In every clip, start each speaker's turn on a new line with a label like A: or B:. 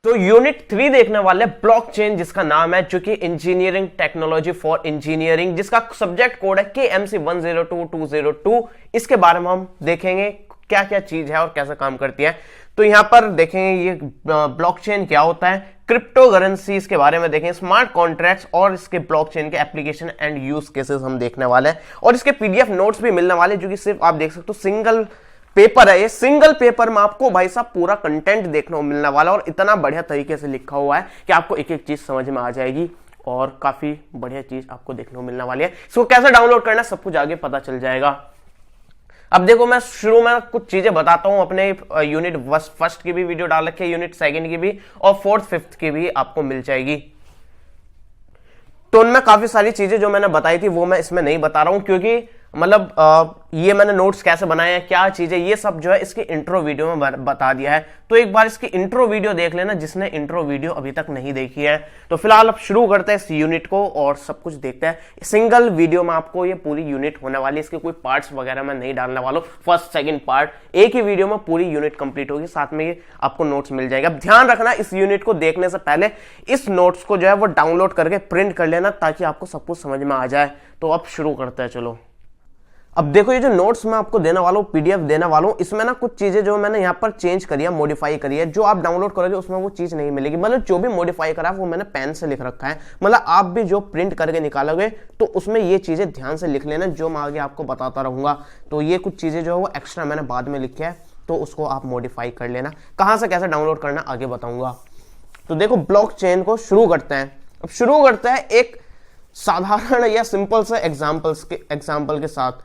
A: तो यूनिट 3 देखने वाले ब्लॉकचेन जिसका नाम है, जो कि इंजीनियरिंग टेक्नोलॉजी फॉर इंजीनियरिंग, जिसका सब्जेक्ट कोड है KMC 102202। इसके बारे में हम देखेंगे क्या क्या चीज है और कैसे काम करती है। तो यहां पर देखेंगे ये ब्लॉकचेन क्या होता है, क्रिप्टो करेंसीज के बारे में देखेंगे, स्मार्ट कॉन्ट्रैक्ट्स और इसके ब्लॉकचेन के एप्लीकेशन एंड यूज केसेस हम देखने वाले हैं। और इसके PDF नोट्स भी मिलने वाले, जो कि सिर्फ आप देख सकते हो सिंगल पेपर है। ये सिंगल पेपर में आपको भाई साहब पूरा कंटेंट देखने को मिलने वाला और इतना बढ़िया तरीके से लिखा हुआ है कि आपको एक एक चीज समझ में आ जाएगी और काफी बढ़िया चीज आपको देखने को मिलने वाली है। इसको कैसे डाउनलोड करना है सब कुछ आगे पता चल जाएगा। अब देखो, मैं शुरू में कुछ चीजें बताता हूं। अपने यूनिट फर्स्ट की भी वीडियो डाल रखी है, यूनिट सेकंड की भी और फोर्थ फिफ्थ की भी आपको मिल जाएगी। तो उनमें काफी सारी चीजें जो मैंने बताई थी वो मैं इसमें नहीं बता रहा हूं, क्योंकि मतलब ये मैंने नोट्स कैसे बनाए हैं, क्या चीजें, ये सब जो है इसके इंट्रो वीडियो में बता दिया है। तो एक बार इसकी इंट्रो वीडियो देख लेना जिसने इंट्रो वीडियो अभी तक नहीं देखी है। तो फिलहाल अब शुरू करते हैं इस यूनिट को और सब कुछ देखते हैं। सिंगल वीडियो में आपको ये पूरी यूनिट होने वाली है, इसके कोई पार्ट्स वगैरह मैं नहीं डालने वाला हूं। फर्स्ट सेकंड पार्ट एक ही वीडियो में पूरी यूनिट कंप्लीट होगी, साथ में ये आपको नोट्स मिल जाएगा। अब ध्यान रखना, इस यूनिट को देखने से पहले इस नोट्स को जो है वो डाउनलोड करके प्रिंट कर लेना, ताकि आपको सब कुछ समझ में आ जाए। तो अब शुरू करते हैं, चलो। अब देखो, ये जो नोट्स मैं आपको देने वाला हूँ, PDF देने वाला हूँ, इसमें ना कुछ चीजें जो मैंने यहाँ पर चेंज करी है, मॉडिफाई करी है। जो आप डाउनलोड करोगे उसमें वो चीज नहीं मिलेगी। मतलब जो भी मॉडिफाई करा है वो मैंने पेन से लिख रखा है। मतलब आप भी जो प्रिंट करके निकालोगे तो उसमें ये चीजें ध्यान से लिख लेना, जो मैं आगे आपको बताता रहूंगा। तो ये कुछ चीजें जो है वो एक्स्ट्रा मैंने बाद में लिखी है, तो उसको आप मॉडिफाई कर लेना। कहाँ से कैसे डाउनलोड करना आगे बताऊंगा। तो देखो, ब्लॉकचेन को शुरू करते हैं। अब शुरू करते हैं एक साधारण या सिंपल से एग्जाम्पल के साथ।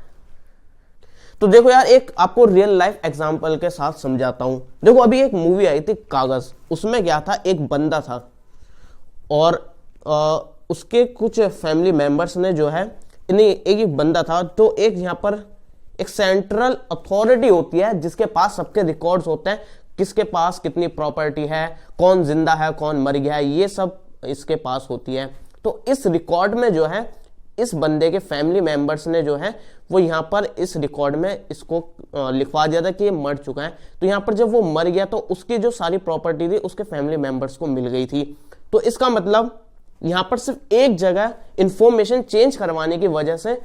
A: तो देखो यार, एक आपको रियल लाइफ एग्जांपल के साथ समझाता हूं। देखो, अभी एक मूवी आई थी कागज, उसमें क्या था, एक बंदा था और उसके कुछ फैमिली मेंबर्स ने जो है, एक बंदा था। तो एक यहाँ पर एक सेंट्रल अथॉरिटी होती है जिसके पास सबके रिकॉर्ड्स होते हैं, किसके पास कितनी प्रॉपर्टी है, कौन जिंदा है, कौन मर गया है, ये सब इसके पास होती है। तो इस रिकॉर्ड में जो है, इस बंदे के फैमिली मेंबर्स ने जो है वो यहाँ पर इस रिकॉर्ड में इसको लिखवा दिया था कि ये मर चुका है। तो यहाँ पर जब वो मर गया तो उसकी जो सारी प्रॉपर्टी थी उसके फैमिली मेंबर्स को मिल गई थी। तो इसका मतलब यहाँ पर सिर्फ एक जगह इंफॉर्मेशन चेंज करवाने की वजह से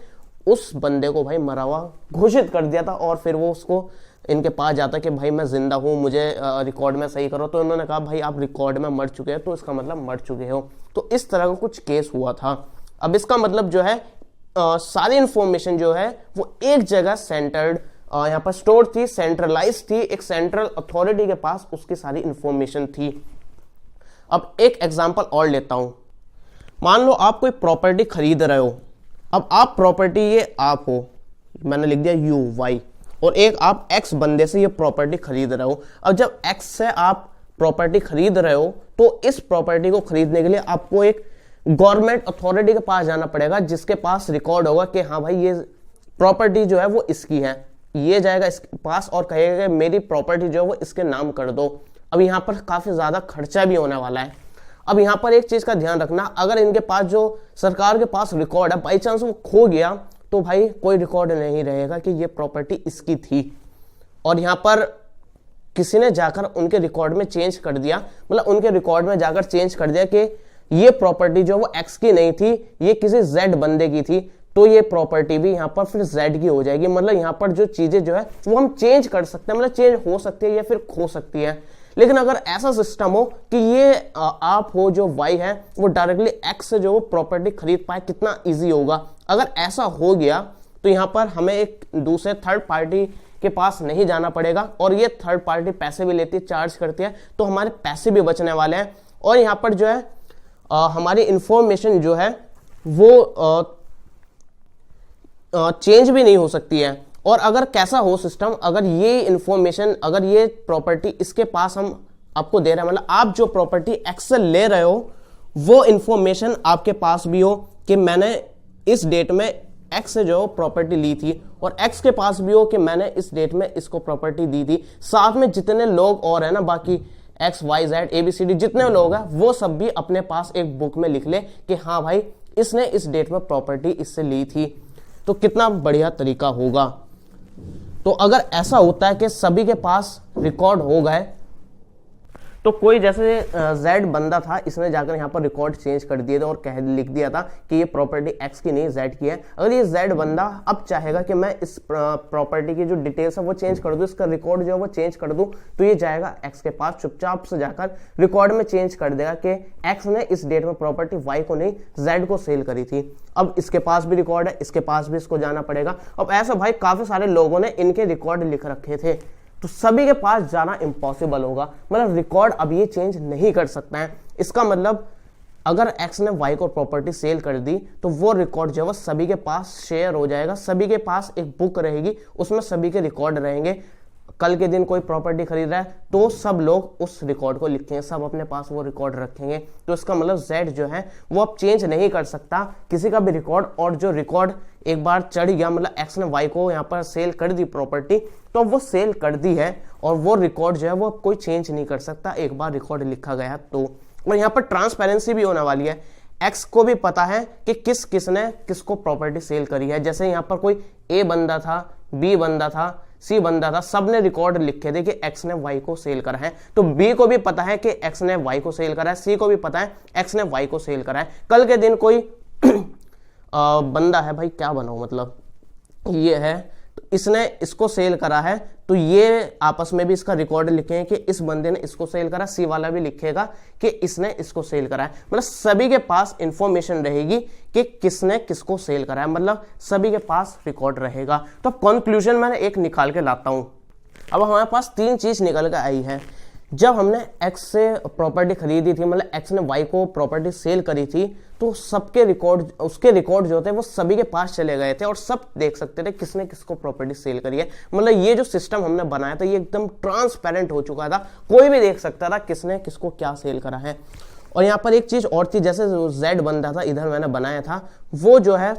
A: उस बंदे को भाई मरा हुआ घोषित कर दिया था। और फिर वो उसको इनके पास जाता कि भाई मैं जिंदा हूं, मुझे रिकॉर्ड में सही करो। तो उन्होंने कहा भाई आप रिकॉर्ड में मर चुके हैं, तो इसका मतलब मर चुके हो। तो इस तरह का कुछ केस हुआ था। अब इसका मतलब जो है सारी इंफॉर्मेशन जो है वो एक जगह सेंटर्ड यहाँ पर स्टोर थी, सेंट्रलाइज थी, एक सेंट्रल अथॉरिटी के पास उसकी सारी इंफॉर्मेशन थी। अब एक एग्जांपल और लेता हूं। मान लो आप कोई प्रॉपर्टी खरीद रहे हो। अब आप प्रॉपर्टी, ये आप हो, मैंने लिख दिया UY, और एक आप X बंदे से ये प्रॉपर्टी खरीद रहे हो। अब जब X से आप प्रॉपर्टी खरीद रहे हो तो इस प्रॉपर्टी को खरीदने के लिए आपको एक गवर्नमेंट अथॉरिटी के पास जाना पड़ेगा, जिसके पास रिकॉर्ड होगा कि हाँ भाई ये प्रॉपर्टी जो है वो इसकी है। ये जाएगा इसके पास और कहेगा कि मेरी प्रॉपर्टी जो है वो इसके नाम कर दो। अब यहाँ पर काफी ज्यादा खर्चा भी होने वाला है। अब यहाँ पर एक चीज का ध्यान रखना, अगर इनके पास जो सरकार के पास रिकॉर्ड है, बाई चांस वो खो गया तो भाई कोई रिकॉर्ड नहीं रहेगा कि ये प्रॉपर्टी इसकी थी। और यहाँ पर किसी ने जाकर उनके रिकॉर्ड में चेंज कर दिया, मतलब उनके रिकॉर्ड में जाकर चेंज कर दिया कि ये प्रॉपर्टी जो वो X की नहीं थी, ये किसी Z बंदे की थी, तो ये प्रॉपर्टी भी यहाँ पर फिर Z की हो जाएगी। मतलब यहाँ पर जो चीजें जो है वो हम चेंज कर सकते हैं, मतलब चेंज हो सकती है या फिर खो सकती है। लेकिन अगर ऐसा सिस्टम हो कि ये आप हो जो Y है वो डायरेक्टली X से जो प्रॉपर्टी खरीद पाए, कितना ईजी होगा। अगर ऐसा हो गया तो यहाँ पर हमें एक दूसरे थर्ड पार्टी के पास नहीं जाना पड़ेगा, और ये थर्ड पार्टी पैसे भी लेती है, चार्ज करती है, तो हमारे पैसे भी बचने वाले हैं। और यहाँ पर जो है हमारी इंफॉर्मेशन जो है वो चेंज भी नहीं हो सकती है। और अगर कैसा हो सिस्टम, अगर ये इंफॉर्मेशन, अगर ये प्रॉपर्टी इसके पास हम आपको दे रहे हैं, मतलब आप जो प्रॉपर्टी X से ले रहे हो वो इंफॉर्मेशन आपके पास भी हो कि मैंने इस डेट में X से जो प्रॉपर्टी ली थी, और X के पास भी हो कि मैंने इस डेट में इसको प्रॉपर्टी दी थी। साथ में जितने लोग और है ना, बाकी X Y Z ABCD जितने लोग हैं, वो सब भी अपने पास एक बुक में लिख ले कि हाँ भाई इसने इस डेट में प्रॉपर्टी इससे ली थी। तो कितना बढ़िया तरीका होगा। तो अगर ऐसा होता है कि सभी के पास रिकॉर्ड हो गए तो कोई जैसे Z बंदा था, इसने जाकर यहाँ पर रिकॉर्ड चेंज कर दिए थे और कह लिख दिया था कि ये प्रॉपर्टी X की नहीं Z की है। अगर ये Z बंदा अब चाहेगा कि मैं इस प्रॉपर्टी की जो डिटेल्स है वो चेंज कर दूं, इसका रिकॉर्ड जो है वो चेंज कर दूं, तो ये जाएगा X के पास, चुपचाप से जाकर रिकॉर्ड में चेंज कर देगा कि X ने इस डेट में प्रॉपर्टी Y को नहीं Z को सेल करी थी। अब इसके पास भी रिकॉर्ड है, इसके पास भी इसको जाना पड़ेगा। अब ऐसा भाई काफी सारे लोगों ने इनके रिकॉर्ड लिख रखे थे, तो सभी के पास जाना इम्पॉसिबल होगा, मतलब रिकॉर्ड अब ये चेंज नहीं कर सकता है। इसका मतलब अगर X ने Y को प्रॉपर्टी सेल कर दी तो वो रिकॉर्ड जो है वो सभी के पास शेयर हो जाएगा, सभी के पास एक बुक रहेगी, उसमें सभी के रिकॉर्ड रहेंगे। कल के दिन कोई प्रॉपर्टी खरीद रहा है तो सब लोग उस रिकॉर्ड को लिखेंगे, सब अपने पास वो रिकॉर्ड रखेंगे। तो इसका मतलब Z जो है वो अब चेंज नहीं कर सकता किसी का भी रिकॉर्ड, और जो रिकॉर्ड एक बार चढ़ गया, मतलब X ने Y को यहाँ पर सेल कर दी प्रॉपर्टी, तो वो सेल कर दी है और वो रिकॉर्ड जो है वो कोई चेंज नहीं कर सकता एक बार रिकॉर्ड लिखा गया तो। और यहाँ पर ट्रांसपेरेंसी भी होने वाली है, X को भी पता है कि किसने किसको प्रॉपर्टी सेल करी है। जैसे यहाँ पर कोई A बंदा था, B बंदा था, C बंदा था, सबने रिकॉर्ड लिखे थे कि X ने Y को सेल करा है, तो B को भी पता है कि X ने Y को सेल करा है, C को भी पता है X ने Y को सेल करा है। कल के दिन कोई बंदा है, भाई क्या बनाऊं, मतलब ये है, तो इसने इसको सेल करा है, तो ये आपस में भी इसका रिकॉर्ड लिखेंगे कि इस बंदे ने इसको सेल करा, सी वाला भी लिखेगा कि इसने इसको सेल करा है। मतलब सभी के पास इंफॉर्मेशन रहेगी कि किसने किसको सेल करा है, मतलब सभी के पास रिकॉर्ड रहेगा। तो कंक्लूजन मैंने एक निकाल के लाता हूं। अब हमारे पास 3 चीज निकल के आई है। जब हमने X से प्रॉपर्टी खरीदी थी, मतलब X ने Y को प्रॉपर्टी सेल करी थी, तो सबके रिकॉर्ड, उसके रिकॉर्ड जो थे वो सभी के पास चले गए थे और सब देख सकते थे किसने किसको प्रॉपर्टी सेल करी है। मतलब ये जो सिस्टम हमने बनाया था ये एकदम ट्रांसपेरेंट हो चुका था, कोई भी देख सकता था किसने किसको क्या सेल करा है। और यहाँ पर एक चीज और थी, जैसे Z बंदा था, इधर मैंने बनाया था, वो जो है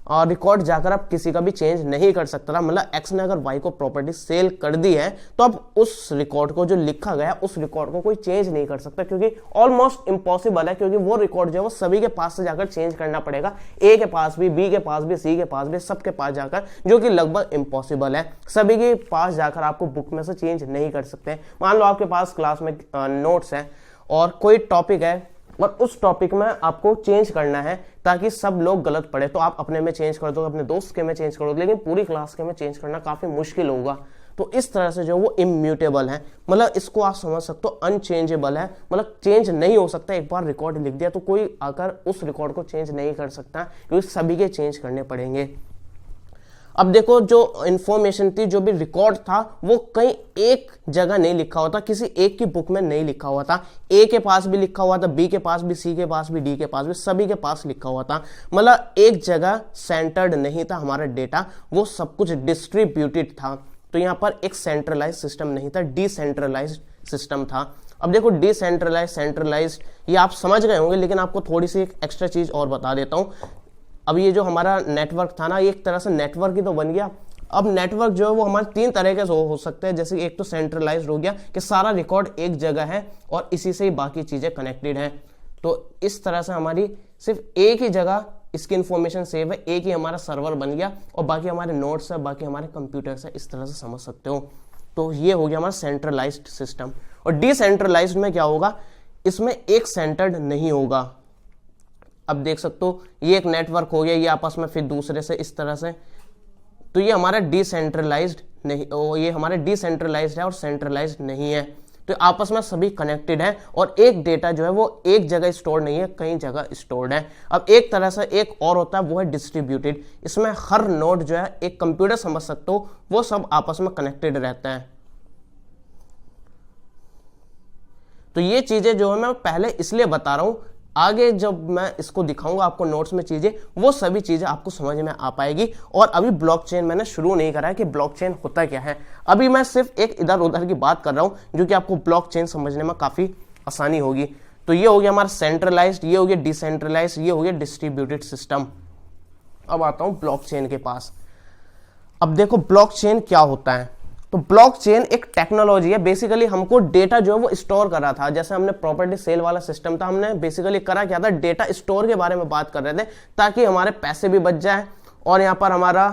A: और रिकॉर्ड जाकर अब किसी का भी चेंज नहीं कर सकता था। मतलब X ने अगर Y को प्रॉपर्टी सेल कर दी है तो अब उस रिकॉर्ड को जो लिखा गया उस रिकॉर्ड को कोई चेंज नहीं कर सकता, क्योंकि ऑलमोस्ट इम्पॉसिबल है, क्योंकि वो रिकॉर्ड जो है वो सभी के पास से जाकर चेंज करना पड़ेगा, A के पास भी, B के पास भी, C के पास भी, सबके पास जाकर, जो कि लगभग इम्पॉसिबल है। सभी के पास जाकर आपको बुक में से चेंज नहीं कर सकते। मान लो आपके पास क्लास में नोट्स है और कोई टॉपिक है और उस टॉपिक में आपको चेंज करना है ताकि सब लोग गलत पढ़े, तो आप अपने में चेंज कर दो, अपने दोस्त के में चेंज कर दो, लेकिन पूरी क्लास के में चेंज करना काफी मुश्किल होगा। तो इस तरह से जो वो इम्यूटेबल है, मतलब इसको आप समझ सकते हो अनचेंजेबल है, मतलब चेंज नहीं हो सकता। एक बार रिकॉर्ड लिख दिया तो कोई आकर उस रिकॉर्ड को चेंज नहीं कर सकता, क्योंकि सभी के चेंज करने पड़ेंगे। अब देखो, जो इंफॉर्मेशन थी, जो भी रिकॉर्ड था, वो कहीं एक जगह नहीं लिखा हुआ था, किसी एक की बुक में नहीं लिखा हुआ था। ए के पास भी लिखा हुआ था, बी के पास भी, सी के पास भी, डी के पास भी, सभी के पास लिखा हुआ था। मतलब एक जगह सेंटर्ड नहीं था हमारा डेटा, वो सब कुछ डिस्ट्रीब्यूटेड था। तो यहाँ पर एक सेंट्रलाइज सिस्टम नहीं था, डिसेंट्रलाइज सिस्टम था। अब देखो, डिसेंट्रलाइज, सेंट्रलाइज, ये आप समझ गए होंगे, लेकिन आपको थोड़ी सी एक एक्स्ट्रा चीज और बता देता हूँ। अब ये जो हमारा नेटवर्क था ना, ये एक तरह से नेटवर्क ही तो बन गया। अब नेटवर्क जो है वो हमारे 3 तरह के हो सकते हैं। जैसे एक तो सेंट्रलाइज्ड हो गया कि सारा रिकॉर्ड एक जगह है और इसी से ही बाकी चीजें कनेक्टेड हैं। तो इस तरह से हमारी सिर्फ एक ही जगह इसकी इंफॉर्मेशन सेव है, एक ही हमारा सर्वर बन गया और बाकी हमारे नोड्स है, बाकी हमारे कंप्यूटर्स है। इस तरह से समझ सकते हो। तो ये हो गया हमारा सेंट्रलाइज्ड सिस्टम। और डिसेंट्रलाइज्ड में क्या होगा, इसमें एक सेंटर्ड नहीं होगा। अब देख सकते हो, ये एक नेटवर्क हो गया, ये आपस में फिर दूसरे से इस तरह से, तो ये हमारा डिसेंट्रलाइज्ड नहीं, ये हमारा डिसेंट्रलाइज्ड है और सेंट्रलाइज्ड नहीं है। तो आपस में सभी कनेक्टेड है और एक डेटा जो है वो एक जगह स्टोर नहीं है, कई जगह स्टोर्ड है। अब एक तरह से एक और होता है, वो है डिस्ट्रीब्यूटेड। इसमें हर नोड जो है, एक कंप्यूटर समझ सकते हो, वो सब आपस में कनेक्टेड रहता है। तो ये चीजें जो है मैं पहले इसलिए बता रहा हूं, आगे जब मैं इसको दिखाऊंगा आपको नोट्स में चीजें, वो सभी चीजें आपको समझ में आ पाएगी। और अभी ब्लॉकचेन मैंने शुरू नहीं करा है कि ब्लॉकचेन होता क्या है। अभी मैं सिर्फ एक इधर उधर की बात कर रहा हूं, जो कि आपको ब्लॉकचेन समझने में काफी आसानी होगी। तो ये हो गया हमारा सेंट्रलाइज्ड, ये हो गया डिसेंट्रलाइज्ड, ये हो गया डिस्ट्रीब्यूटेड सिस्टम। अब आता हूं ब्लॉकचेन के पास। अब देखो, ब्लॉकचेन क्या होता है। तो ब्लॉकचेन एक टेक्नोलॉजी है। बेसिकली हमको डेटा जो है वो स्टोर कर रहा था। जैसे हमने प्रॉपर्टी सेल वाला सिस्टम था, हमने बेसिकली करा क्या था, डेटा स्टोर के बारे में बात कर रहे थे, ताकि हमारे पैसे भी बच जाए और यहाँ पर हमारा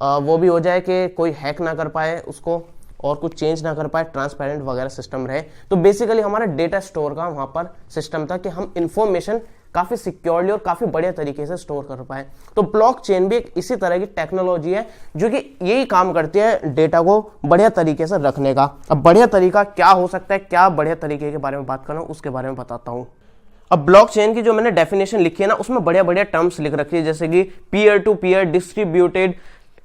A: वो भी हो जाए कि कोई हैक ना कर पाए उसको, और कुछ चेंज ना कर पाए, ट्रांसपेरेंट वगैरह सिस्टम रहे। तो बेसिकली हमारा डेटा स्टोर का वहां पर सिस्टम था कि हम इंफॉर्मेशन काफी सिक्योरली और काफी बढ़िया तरीके से स्टोर कर पाए। तो ब्लॉकचेन भी एक इसी तरह की टेक्नोलॉजी है जो कि यही काम करती है डेटा को बढ़िया तरीके से रखने का। अब बढ़िया तरीका क्या हो सकता है, क्या बढ़िया तरीके के बारे में बात कर रहा हूं उसके बारे में बताता हूं। अब ब्लॉकचेन की जो मैंने डेफिनेशन लिखी है ना, उसमें बढ़िया बढ़िया टर्म्स लिख रखी है, जैसे कि peer to peer, distributed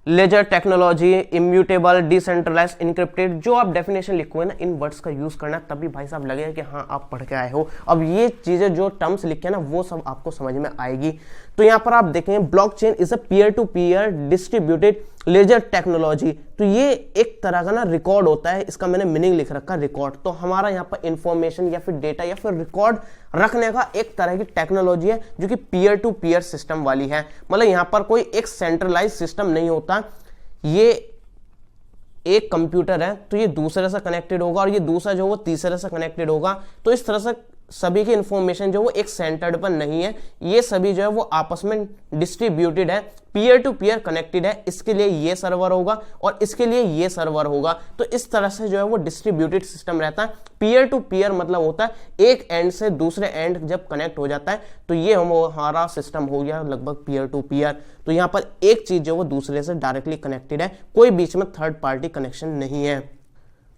A: ledger technology, immutable, decentralize, encrypted. जो आप डेफिनेशन लिखोगे ना, इन वर्ड्स का यूज करना, तभी भाई साहब लगेगा कि हाँ आप पढ़ के आए हो। अब ये चीजें जो टर्म्स लिखे ना, वो सब आपको समझ में आएगी। तो यहाँ पर आप देखेंगे blockchain is a peer to peer distributed ledger technology. तो ये एक तरह का ना रिकॉर्ड होता है, इसका मैंने मीनिंग लिख रखा है रिकॉर्ड। तो हमारा यहाँ पर इंफॉर्मेशन या फिर डेटा या फिर रिकॉर्ड रखने का एक तरह की टेक्नोलॉजी है जो कि पीयर टू पीयर सिस्टम वाली है। मतलब यहाँ पर कोई एक सेंट्रलाइज सिस्टम नहीं होता, ये एक कंप्यूटर है तो ये दूसरे से कनेक्टेड होगा और ये दूसरा जो वो तीसरे से कनेक्टेड होगा। तो इस तरह से सभी की इंफॉर्मेशन जो वो एक सेंटर्ड पर नहीं है, ये सभी जो है वो आपस में डिस्ट्रीब्यूटेड है, पीयर टू पीयर कनेक्टेड है। इसके लिए ये सर्वर होगा और इसके लिए ये सर्वर होगा। तो इस तरह से जो है वो डिस्ट्रीब्यूटेड सिस्टम रहता है। पीयर टू पीयर मतलब होता है एक एंड से दूसरे एंड जब कनेक्ट हो जाता है, तो ये हमारा सिस्टम हो गया लगभग पीयर टू पीयर। तो यहाँ पर एक चीज जो वो दूसरे से डायरेक्टली कनेक्टेड है, कोई बीच में थर्ड पार्टी कनेक्शन नहीं है।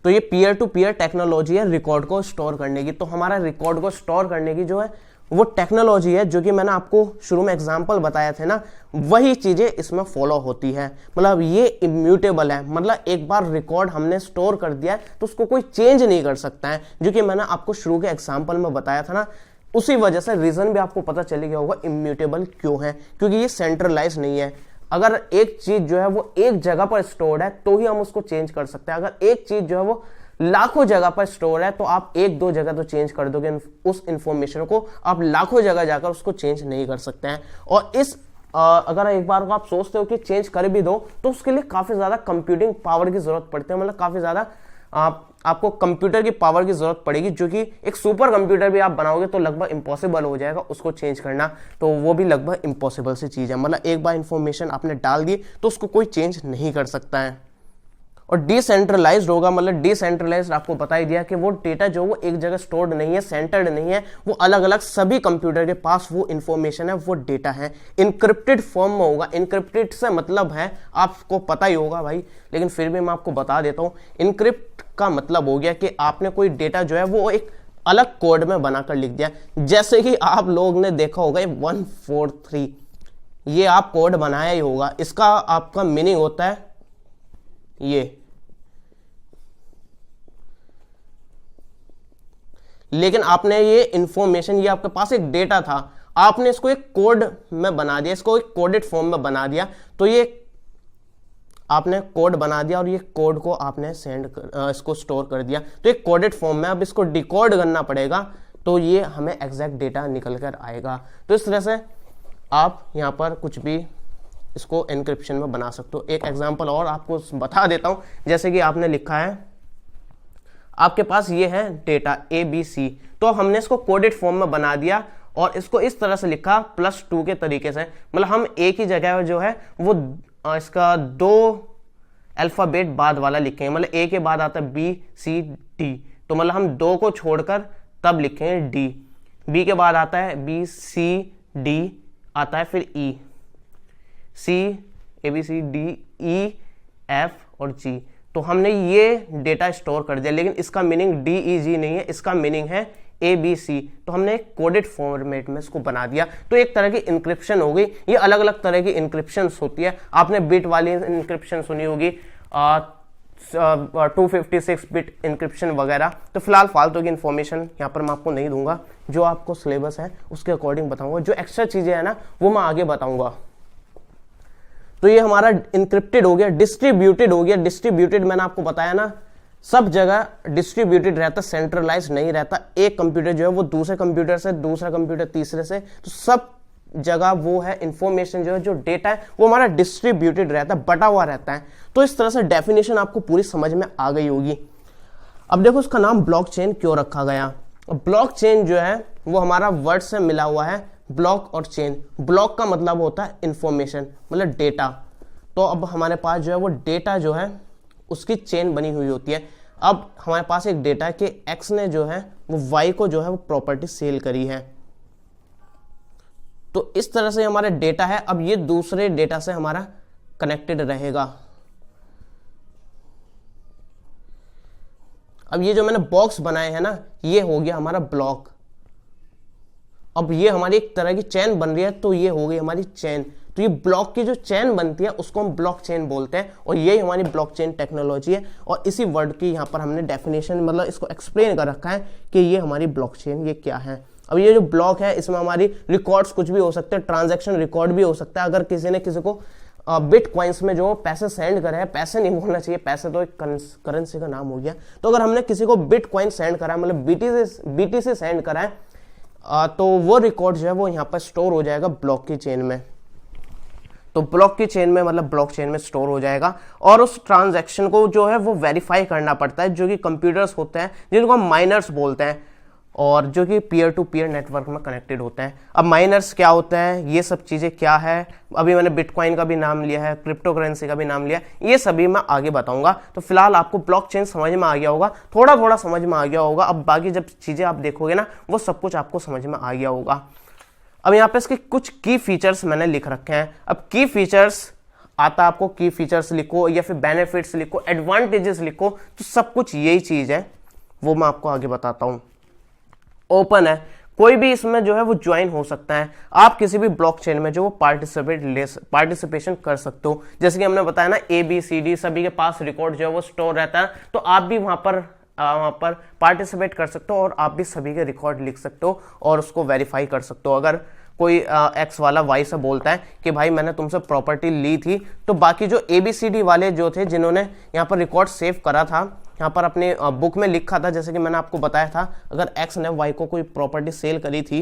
A: तो ये पीयर टू पीयर टेक्नोलॉजी है रिकॉर्ड को स्टोर करने की। तो हमारा रिकॉर्ड को स्टोर करने की जो है वो टेक्नोलॉजी है जो कि मैंने आपको शुरू में एग्जांपल बताया थे ना, वही चीजें इसमें फॉलो होती है। मतलब ये इम्यूटेबल है, मतलब एक बार रिकॉर्ड हमने स्टोर कर दिया है तो उसको कोई चेंज नहीं कर सकता है, जो कि मैंने आपको शुरू के एग्जांपल में बताया था ना। उसी वजह से रीजन भी आपको पता चल गया होगा इम्यूटेबल क्यों है, क्योंकि ये सेंट्रलाइज नहीं है। अगर एक चीज जो है वो एक जगह पर स्टोर्ड है तो ही हम उसको चेंज कर सकते हैं। अगर एक चीज जो है वो लाखों जगह पर स्टोर है तो आप एक दो जगह तो चेंज कर दोगे उस इंफॉर्मेशन को, आप लाखों जगह जाकर उसको चेंज नहीं कर सकते हैं। और इस अगर एक बार को आप सोचते हो कि चेंज कर भी दो तो उसके लिए काफी ज्यादा कंप्यूटिंग पावर की जरूरत पड़ती है। मतलब काफी ज्यादा आपको कंप्यूटर की पावर की जरूरत पड़ेगी, जो कि एक सुपर कंप्यूटर भी आप बनाओगे तो लगभग इम्पॉसिबल हो जाएगा उसको चेंज करना। तो वो भी लगभग इम्पॉसिबल सी चीज है। मतलब एक बार इंफॉर्मेशन आपने डाल दी तो उसको कोई चेंज नहीं कर सकता है। और डिसेंट्रलाइज्ड होगा, मतलब डिसेंट्रलाइज्ड आपको बता ही दिया कि वो डेटा जो वो एक जगह स्टोर्ड नहीं है, सेंटर्ड नहीं है, वो अलग अलग सभी कंप्यूटर के पास वो इंफॉर्मेशन है, वो डेटा है। इनक्रिप्टेड फॉर्म में होगा। इनक्रिप्टेड से मतलब है, आपको पता ही होगा भाई, लेकिन फिर भी मैं आपको बता देता हूं। इनक्रिप्ट का मतलब हो गया कि आपने कोई डेटा जो है वो एक अलग कोड में बनाकर लिख दिया। जैसे कि आप लोग ने देखा होगा 143, ये आप कोड बनाया ही होगा। इसका आपका मीनिंग होता है ये, लेकिन आपने ये इंफॉर्मेशन, ये आपके पास एक डेटा था, आपने इसको एक कोड में बना दिया, इसको एक कोडेड फॉर्म में बना दिया। तो ये आपने कोड बना दिया और ये कोड को आपने इसको स्टोर कर दिया। तो एक कोडेड फॉर्म में अब इसको डिकोड करना पड़ेगा, तो ये हमें एग्जैक्ट डेटा निकल कर आएगा। तो इस तरह से आप यहाँ पर कुछ भी इसको एन्क्रिप्शन में बना सकते हो। एक एग्जांपल और आपको बता देता हूं, जैसे कि आपने लिखा है, आपके पास ये है डेटा ABC, तो हमने इसको कोडेड फॉर्म में बना दिया और इसको इस तरह से लिखा +2 के तरीके से। मतलब हम एक ही जगह जो है वो इसका 2 अल्फाबेट बाद वाला लिखेंगे। मतलब A के बाद आता है BCD, तो मतलब हम 2 को छोड़कर तब लिखेंगे D। B के बाद आता है BCD, आता है फिर E, C, ABCDEF और G। तो हमने ये डेटा स्टोर कर दिया, लेकिन इसका मीनिंग DEG नहीं है, इसका मीनिंग है ABC। तो हमने एक कोडेड फॉर्मेट में इसको बना दिया। तो एक तरह की इंक्रिप्शन हो गई। ये अलग अलग तरह की इंक्रिप्शन होती है। आपने बिट वाली इंक्रिप्शन सुनी होगी, 256 बिट इंक्रिप्शन वगैरह। तो फिलहाल फालतू की इंफॉर्मेशन यहाँ पर मैं आपको नहीं दूंगा, जो आपको सिलेबस है उसके अकॉर्डिंग बताऊंगा। जो एक्स्ट्रा चीजें है ना वो मैं आगे बताऊंगा। तो ये हमारा इंक्रिप्टेड हो गया। डिस्ट्रीब्यूटेड हो गया। डिस्ट्रीब्यूटेड मैंने आपको बताया ना, सब जगह डिस्ट्रीब्यूटेड रहता, सेंट्रलाइज नहीं रहता। एक कंप्यूटर जो है वो दूसरे कंप्यूटर से, दूसरा कंप्यूटर तीसरे से, तो सब जगह वो है इंफॉर्मेशन जो है, जो डेटा है वो हमारा डिस्ट्रीब्यूटेड रहता है, बटा हुआ रहता है। तो इस तरह से डेफिनेशन आपको पूरी समझ में आ गई होगी। अब देखो उसका नाम ब्लॉकचेन क्यों रखा गया। ब्लॉकचेन जो है वो हमारा वर्ड से मिला हुआ है, ब्लॉक और चेन। ब्लॉक का मतलब होता है इंफॉर्मेशन, मतलब डेटा। तो अब हमारे पास जो है वो डेटा जो है उसकी चेन बनी हुई होती है। अब हमारे पास एक डेटा है कि एक्स ने जो है वो वाई को जो है वो प्रॉपर्टी सेल करी है, तो इस तरह से हमारा डेटा है। अब ये दूसरे डेटा से हमारा कनेक्टेड रहेगा। अब ये जो मैंने बॉक्स बनाए हैं ना, ये हो गया हमारा ब्लॉक। अब ये हमारी एक तरह की चेन बन रही है, तो ये हो गई हमारी चेन। तो ये ब्लॉक की जो चेन बनती है उसको हम ब्लॉक चेन बोलते हैं, और यही हमारी ब्लॉक चेन टेक्नोलॉजी है। और इसी वर्ड की यहाँ पर हमने डेफिनेशन मतलब इसको एक्सप्लेन कर रखा है कि ये हमारी ब्लॉक चेन ये क्या है। अब ये जो ब्लॉक है इसमें हमारी रिकॉर्ड्स कुछ भी हो सकते हैं, ट्रांजैक्शन रिकॉर्ड भी हो सकता है। अगर किसी ने किसी को बिटकॉइंस में जो पैसे सेंड करे हैं, पैसे नहीं बोलना चाहिए, पैसे तो एक करेंसी का नाम हो गया, तो अगर हमने किसी को बिटकॉइन सेंड करा है, मतलब बीटीसी सेंड करा है, तो वो रिकॉर्ड जो है वो यहाँ पर स्टोर हो जाएगा ब्लॉक की चेन में। तो ब्लॉक की चेन में मतलब ब्लॉक चेन में स्टोर हो जाएगा, और उस ट्रांजैक्शन को जो है वो वेरीफाई करना पड़ता है, जो कि कंप्यूटर्स होते हैं जिनको हम माइनर्स बोलते हैं, और जो कि पीयर टू पीयर नेटवर्क में कनेक्टेड होते हैं। अब माइनर्स क्या होते हैं, ये सब चीज़ें क्या है, अभी मैंने बिटकॉइन का भी नाम लिया है, क्रिप्टो करेंसी का भी नाम लिया, ये सभी मैं आगे बताऊंगा। तो फिलहाल आपको ब्लॉकचेन समझ में आ गया होगा, थोड़ा थोड़ा समझ में आ गया होगा। अब बाकी जब चीज़ें आप देखोगे ना, वो सब कुछ आपको समझ में आ गया होगा। अब यहाँ पे इसके कुछ की फीचर्स मैंने लिख रखे हैं। अब की फीचर्स आता, आपको की फीचर्स लिखो या फिर बेनिफिट्स लिखो, एडवांटेजेस लिखो, तो सब कुछ यही चीज़ है, वो मैं आपको आगे बताता हूँ। ओपन है, कोई भी इसमें जो है वो ज्वाइन हो सकता है। आप किसी भी ब्लॉकचेन में जो वो पार्टिसिपेशन कर सकते हो। जैसे कि हमने बताया ना, ABCD सभी के पास रिकॉर्ड जो है वो स्टोर रहता है, तो आप भी वहां पर पार्टिसिपेट कर सकते हो, और आप भी सभी के रिकॉर्ड लिख सकते हो और उसको वेरीफाई कर सकते हो। अगर कोई एक्स वाला वाई से बोलता है कि भाई मैंने तुमसे प्रॉपर्टी ली थी, तो बाकी जो ABCD वाले जो थे जिन्होंने यहाँ पर रिकॉर्ड सेव करा था, यहाँ पर अपने बुक में लिखा था, जैसे कि मैंने आपको बताया था, अगर एक्स ने वाई को कोई प्रॉपर्टी सेल करी थी,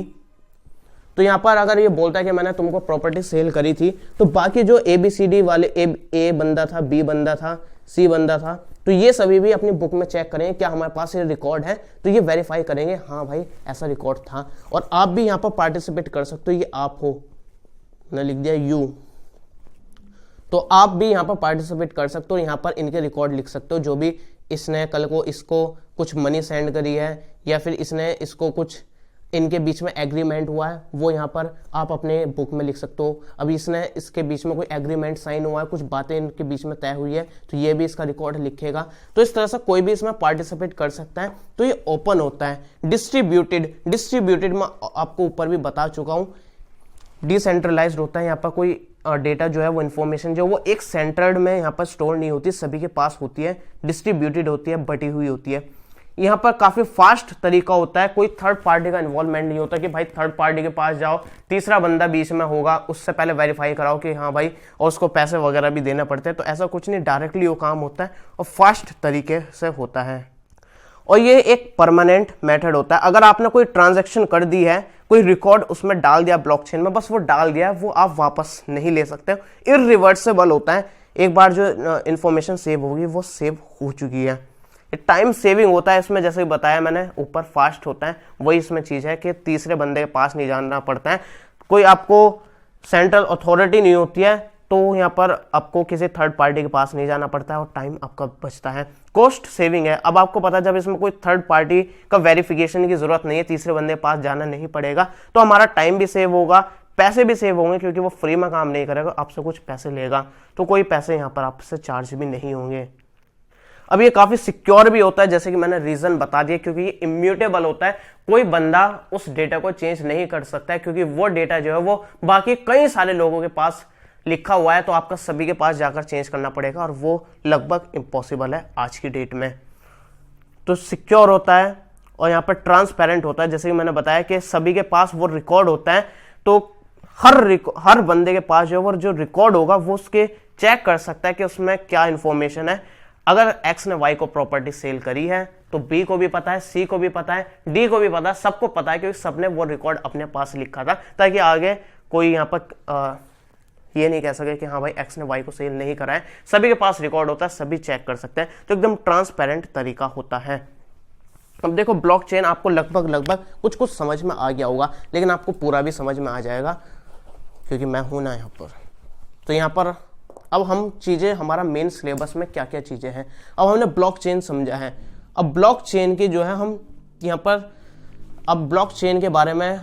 A: तो यहाँ पर अगर ये बोलता है कि मैंने तुमको प्रॉपर्टी सेल करी थी, तो बाकी जो ABCD वाले ए बंदा था, B बंदा था, C बंदा था, तो ये सभी भी अपनी बुक में चेक करेंगे क्या हमारे पास ये रिकॉर्ड है, तो ये वेरीफाई करेंगे हाँ भाई ऐसा रिकॉर्ड था। और आप भी यहाँ पर पार्टिसिपेट कर सकते हो, ये आप हो, मैंने लिख दिया यू, तो आप भी यहाँ पर पार्टिसिपेट कर सकते हो, यहाँ पर इनके रिकॉर्ड लिख सकते हो, जो भी इसने कल को इसको कुछ मनी सेंड करी है, या फिर इसने इसको कुछ इनके बीच में एग्रीमेंट हुआ है, वो यहाँ पर आप अपने बुक में लिख सकते हो। अभी इसने इसके बीच में कोई एग्रीमेंट साइन हुआ है, कुछ बातें इनके बीच में तय हुई है, तो ये भी इसका रिकॉर्ड लिखेगा। तो इस तरह से कोई भी इसमें पार्टिसिपेट कर सकता है। तो ये ओपन होता है। डिस्ट्रीब्यूटेड मैं आपको ऊपर भी बता चुका हूँ, डिसेंट्रलाइज्ड होता है। यहाँ पर कोई डेटा जो है वो इन्फॉर्मेशन जो वो एक सेंटर्ड में यहाँ पर स्टोर नहीं होती, सभी के पास होती है, डिस्ट्रीब्यूटेड होती है, बटी हुई होती है। यहाँ पर काफी फास्ट तरीका होता है, कोई थर्ड पार्टी का इन्वॉल्वमेंट नहीं होता कि भाई थर्ड पार्टी के पास जाओ, तीसरा बंदा बीच में होगा, उससे पहले वेरीफाई कराओ कि हाँ भाई, और उसको पैसे वगैरह भी देना पड़ते हैं। तो ऐसा कुछ नहीं, डायरेक्टली वो काम होता है और फास्ट तरीके से होता है। और ये एक परमानेंट मेथड होता है। अगर आपने कोई ट्रांजैक्शन कर दी है, कोई रिकॉर्ड उसमें डाल दिया ब्लॉकचेन में, बस वो डाल दिया, वो आप वापस नहीं ले सकते, इररिवर्सिबल होता है। एक बार जो इंफॉर्मेशन सेव होगी वो सेव हो चुकी है। टाइम सेविंग होता है इसमें, जैसे बताया मैंने ऊपर, फास्ट होता है। वही इसमें चीज है कि तीसरे बंदे के पास नहीं जाना पड़ता है, कोई आपको सेंट्रल अथॉरिटी नहीं होती है, तो यहाँ पर आपको किसी थर्ड पार्टी के पास नहीं जाना पड़ता है और टाइम आपका बचता है। कॉस्ट सेविंग है। अब आपको पता है जब इसमें कोई थर्ड पार्टी का वेरिफिकेशन की जरूरत नहीं है, तीसरे बंदे के पास जाना नहीं पड़ेगा, तो हमारा टाइम भी सेव होगा, पैसे भी सेव होंगे, क्योंकि वो फ्री में काम नहीं करेगा, आपसे कुछ पैसे लेगा, तो कोई पैसे यहाँ पर आपसे चार्ज भी नहीं होंगे। अब ये काफी सिक्योर भी होता है, जैसे कि मैंने रीजन बता दिया, क्योंकि ये इम्यूटेबल होता है, कोई बंदा उस डेटा को चेंज नहीं कर सकता है, क्योंकि वो डेटा जो है वो बाकी कई सारे लोगों के पास लिखा हुआ है, तो आपका सभी के पास जाकर चेंज करना पड़ेगा, और वो लगभग इम्पॉसिबल है आज की डेट में। तो सिक्योर होता है और यहाँ पर ट्रांसपेरेंट होता है, जैसे कि मैंने बताया कि सभी के पास वो रिकॉर्ड होता है, तो हर बंदे के पास जो रिकॉर्ड होगा वो उसके चेक कर सकता है कि उसमें क्या इंफॉर्मेशन है। अगर एक्स ने वाई को प्रॉपर्टी सेल करी है, तो बी को भी पता है, सी को भी पता है, डी को भी पता है, सबको पता है, क्योंकि सबने वो रिकॉर्ड अपने पास लिखा था, ताकि आगे कोई यहाँ पर ये नहीं कह सके कि हाँ भाई एक्स ने वाई को सेल नहीं करा है। सभी के पास रिकॉर्ड होता है, सभी चेक कर सकते हैं, तो एकदम ट्रांसपेरेंट तरीका होता है। अब देखो ब्लॉकचेन आपको लगभग कुछ समझ में आ गया होगा, लेकिन आपको पूरा भी समझ में आ जाएगा, क्योंकि मैं हूं ना यहाँ पर। तो यहाँ पर अब हम चीजें हमारा मेन सिलेबस में क्या क्या चीजें हैं, अब हमने ब्लॉकचेन समझा है। अब ब्लॉकचेन के जो है हम यहाँ पर, अब ब्लॉकचेन के बारे में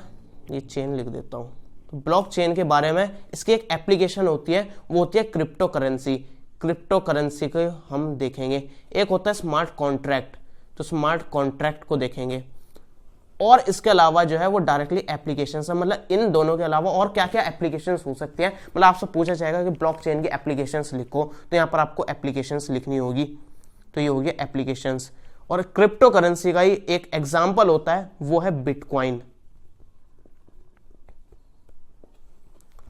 A: ये चेन लिख देता हूँ। ब्लॉकचेन के बारे में इसकी एक एप्लीकेशन होती है, वो होती है क्रिप्टो करेंसी। क्रिप्टो करेंसी को हम देखेंगे। एक होता है स्मार्ट कॉन्ट्रैक्ट, तो स्मार्ट कॉन्ट्रैक्ट को देखेंगे। और इसके अलावा जो है वो डायरेक्टली एप्लीकेशंस है, मतलब इन दोनों के अलावा और क्या क्या एप्लीकेशंस हो सकती हैं। मतलब आपसे पूछा जाएगा कि ब्लॉकचेन की एप्लीकेशंस लिखो, तो यहाँ पर आपको एप्लीकेशंस लिखनी होगी, तो ये होगी एप्लीकेशंस। और क्रिप्टो करेंसी का ही एक एग्जाम्पल होता है, वो है बिटकॉइन।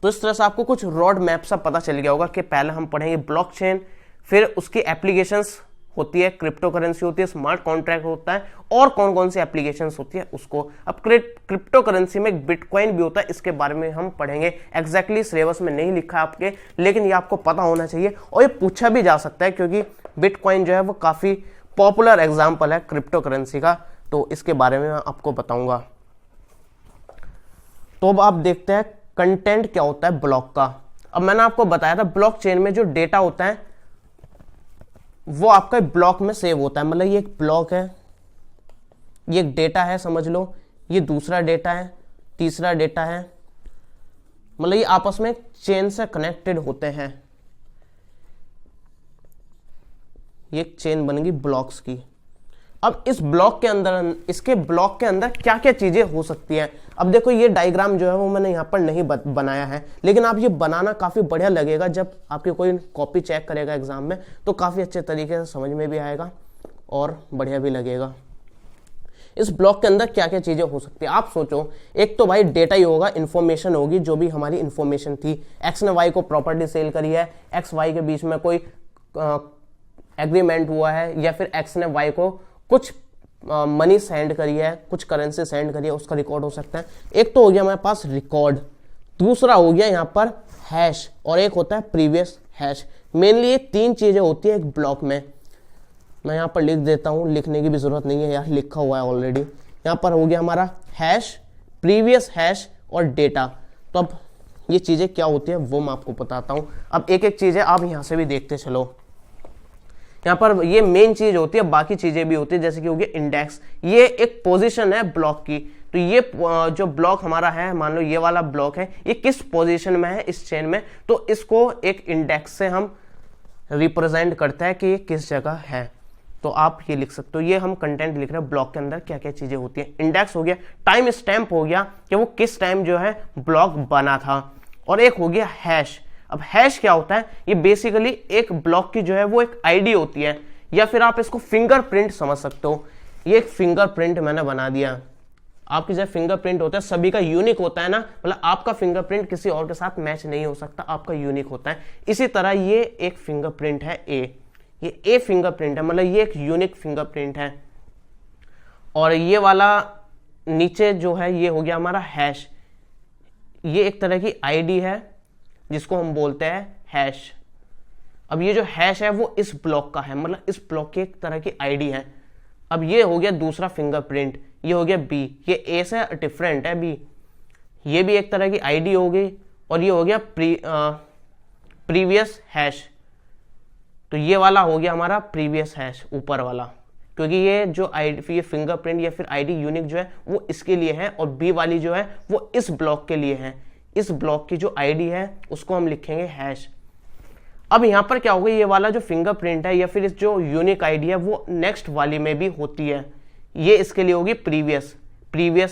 A: तो इस तरह से आपको कुछ रोड मैप सा पता चल गया होगा कि पहले हम पढ़ेंगे ब्लॉकचेन, फिर उसकी एप्लीकेशंस होती है, क्रिप्टो करेंसी होती है, स्मार्ट कॉन्ट्रैक्ट होता है, और कौन कौन सी एप्लीकेशंस होती है उसको। अब क्रिप्टो करेंसी में बिटकॉइन भी होता है, इसके बारे में हम पढ़ेंगे। एग्जैक्टली सिलेबस में नहीं लिखा है आपके, लेकिन ये आपको पता होना चाहिए और ये पूछा भी जा सकता है, क्योंकि बिटकॉइन जो है वो काफी पॉपुलर एग्जाम्पल है क्रिप्टो करेंसी का। तो इसके बारे में मैं आपको बताऊंगा। तो अब आप देखते हैं कंटेंट क्या होता है ब्लॉक का। अब मैंने आपको बताया था ब्लॉकचेन में जो डेटा होता है वो आपका ब्लॉक में सेव होता है। मतलब ये एक ब्लॉक है, ये एक डेटा है समझ लो, ये दूसरा डेटा है, तीसरा डेटा है, मतलब ये आपस में चेन से कनेक्टेड होते हैं। ये एक चेन बनेगी ब्लॉक्स की। अब इस ब्लॉक के अंदर, इसके ब्लॉक के अंदर क्या क्या चीजें हो सकती हैं। अब देखो ये डायग्राम जो है वो मैंने यहाँ पर नहीं बनाया है, लेकिन आप ये बनाना काफी बढ़िया लगेगा। जब आपकी कोई कॉपी चेक करेगा एग्जाम में तो काफी अच्छे तरीके से समझ में भी आएगा और बढ़िया भी लगेगा। इस ब्लॉक के अंदर क्या क्या चीजें हो सकती है आप सोचो। एक तो भाई डेटा ही होगा, इंफॉर्मेशन होगी, जो भी हमारी इंफॉर्मेशन थी। एक्स ने वाई को प्रॉपर्टी सेल करी है, एक्स वाई के बीच में कोई एग्रीमेंट हुआ है, या फिर एक्स ने वाई को कुछ मनी सेंड करी है, कुछ करेंसी सेंड करी है, उसका रिकॉर्ड हो सकता है। एक तो हो गया हमारे पास रिकॉर्ड, दूसरा हो गया यहाँ पर हैश, और एक होता है प्रीवियस हैश। मेनली ये तीन चीजें होती है एक ब्लॉक में। मैं यहाँ पर लिख देता हूँ, लिखने की भी जरूरत नहीं है यार, लिखा हुआ है ऑलरेडी। यहाँ पर हो गया हमारा हैश, प्रीवियस हैश और डेटा। तो अब ये चीजें क्या होती है वो मैं आपको बताता हूँ। अब एक एक चीजें आप यहाँ से भी देखते चलो। यहाँ पर ये मेन चीज होती है, बाकी चीजें भी होती है, जैसे कि हो गया इंडेक्स। ये एक पोजीशन है ब्लॉक की। तो ये जो ब्लॉक हमारा है, मान लो ये वाला ब्लॉक है, ये किस पोजीशन में है इस चेन में, तो इसको एक इंडेक्स से हम रिप्रेजेंट करते हैं कि ये किस जगह है। तो आप ये लिख सकते हो। ये हम कंटेंट लिख रहे हैं ब्लॉक के अंदर क्या क्या चीजें होती है। इंडेक्स हो गया, टाइम स्टैम्प हो गया कि वो किस टाइम जो है ब्लॉक बना था, और एक हो गया हैश। अब हैश क्या होता है, ये बेसिकली एक ब्लॉक की जो है वो एक आईडी होती है, या फिर आप इसको फिंगरप्रिंट समझ सकते हो। ये एक फिंगरप्रिंट मैंने बना दिया। आपकी जो फिंगरप्रिंट होता है सभी का यूनिक होता है ना, मतलब आपका फिंगरप्रिंट किसी और के साथ मैच नहीं हो सकता, आपका यूनिक होता है। इसी तरह ये एक फिंगरप्रिंट है ए, ये ए फिंगरप्रिंट है, मतलब ये एक यूनिक फिंगरप्रिंट है। और ये वाला नीचे जो है ये हो गया हमारा हैश। ये एक तरह की आईडी है जिसको हम बोलते हैं हैश। अब ये जो हैश है वो इस ब्लॉक का है, मतलब इस ब्लॉक की एक तरह की आईडी है। अब ये हो गया दूसरा फिंगरप्रिंट, ये हो गया बी, ये ए से डिफरेंट है बी, ये भी एक तरह की आईडी हो गई। और ये हो गया प्रीवियस हैश, तो ये वाला हो गया हमारा प्रीवियस हैश ऊपर वाला, क्योंकि ये जो आईडी, ये फिंगरप्रिंट या फिर आईडी यूनिक जो है वो इसके लिए है, और बी वाली जो है वो इस ब्लॉक के लिए है। इस ब्लॉक की जो आईडी है उसको हम लिखेंगे हैश। अब यहां पर क्या होगा, ये वाला जो फिंगरप्रिंट है या फिर इस जो यूनिक आईडी है वो नेक्स्ट वाली में भी होती है। ये इसके लिए होगी प्रीवियस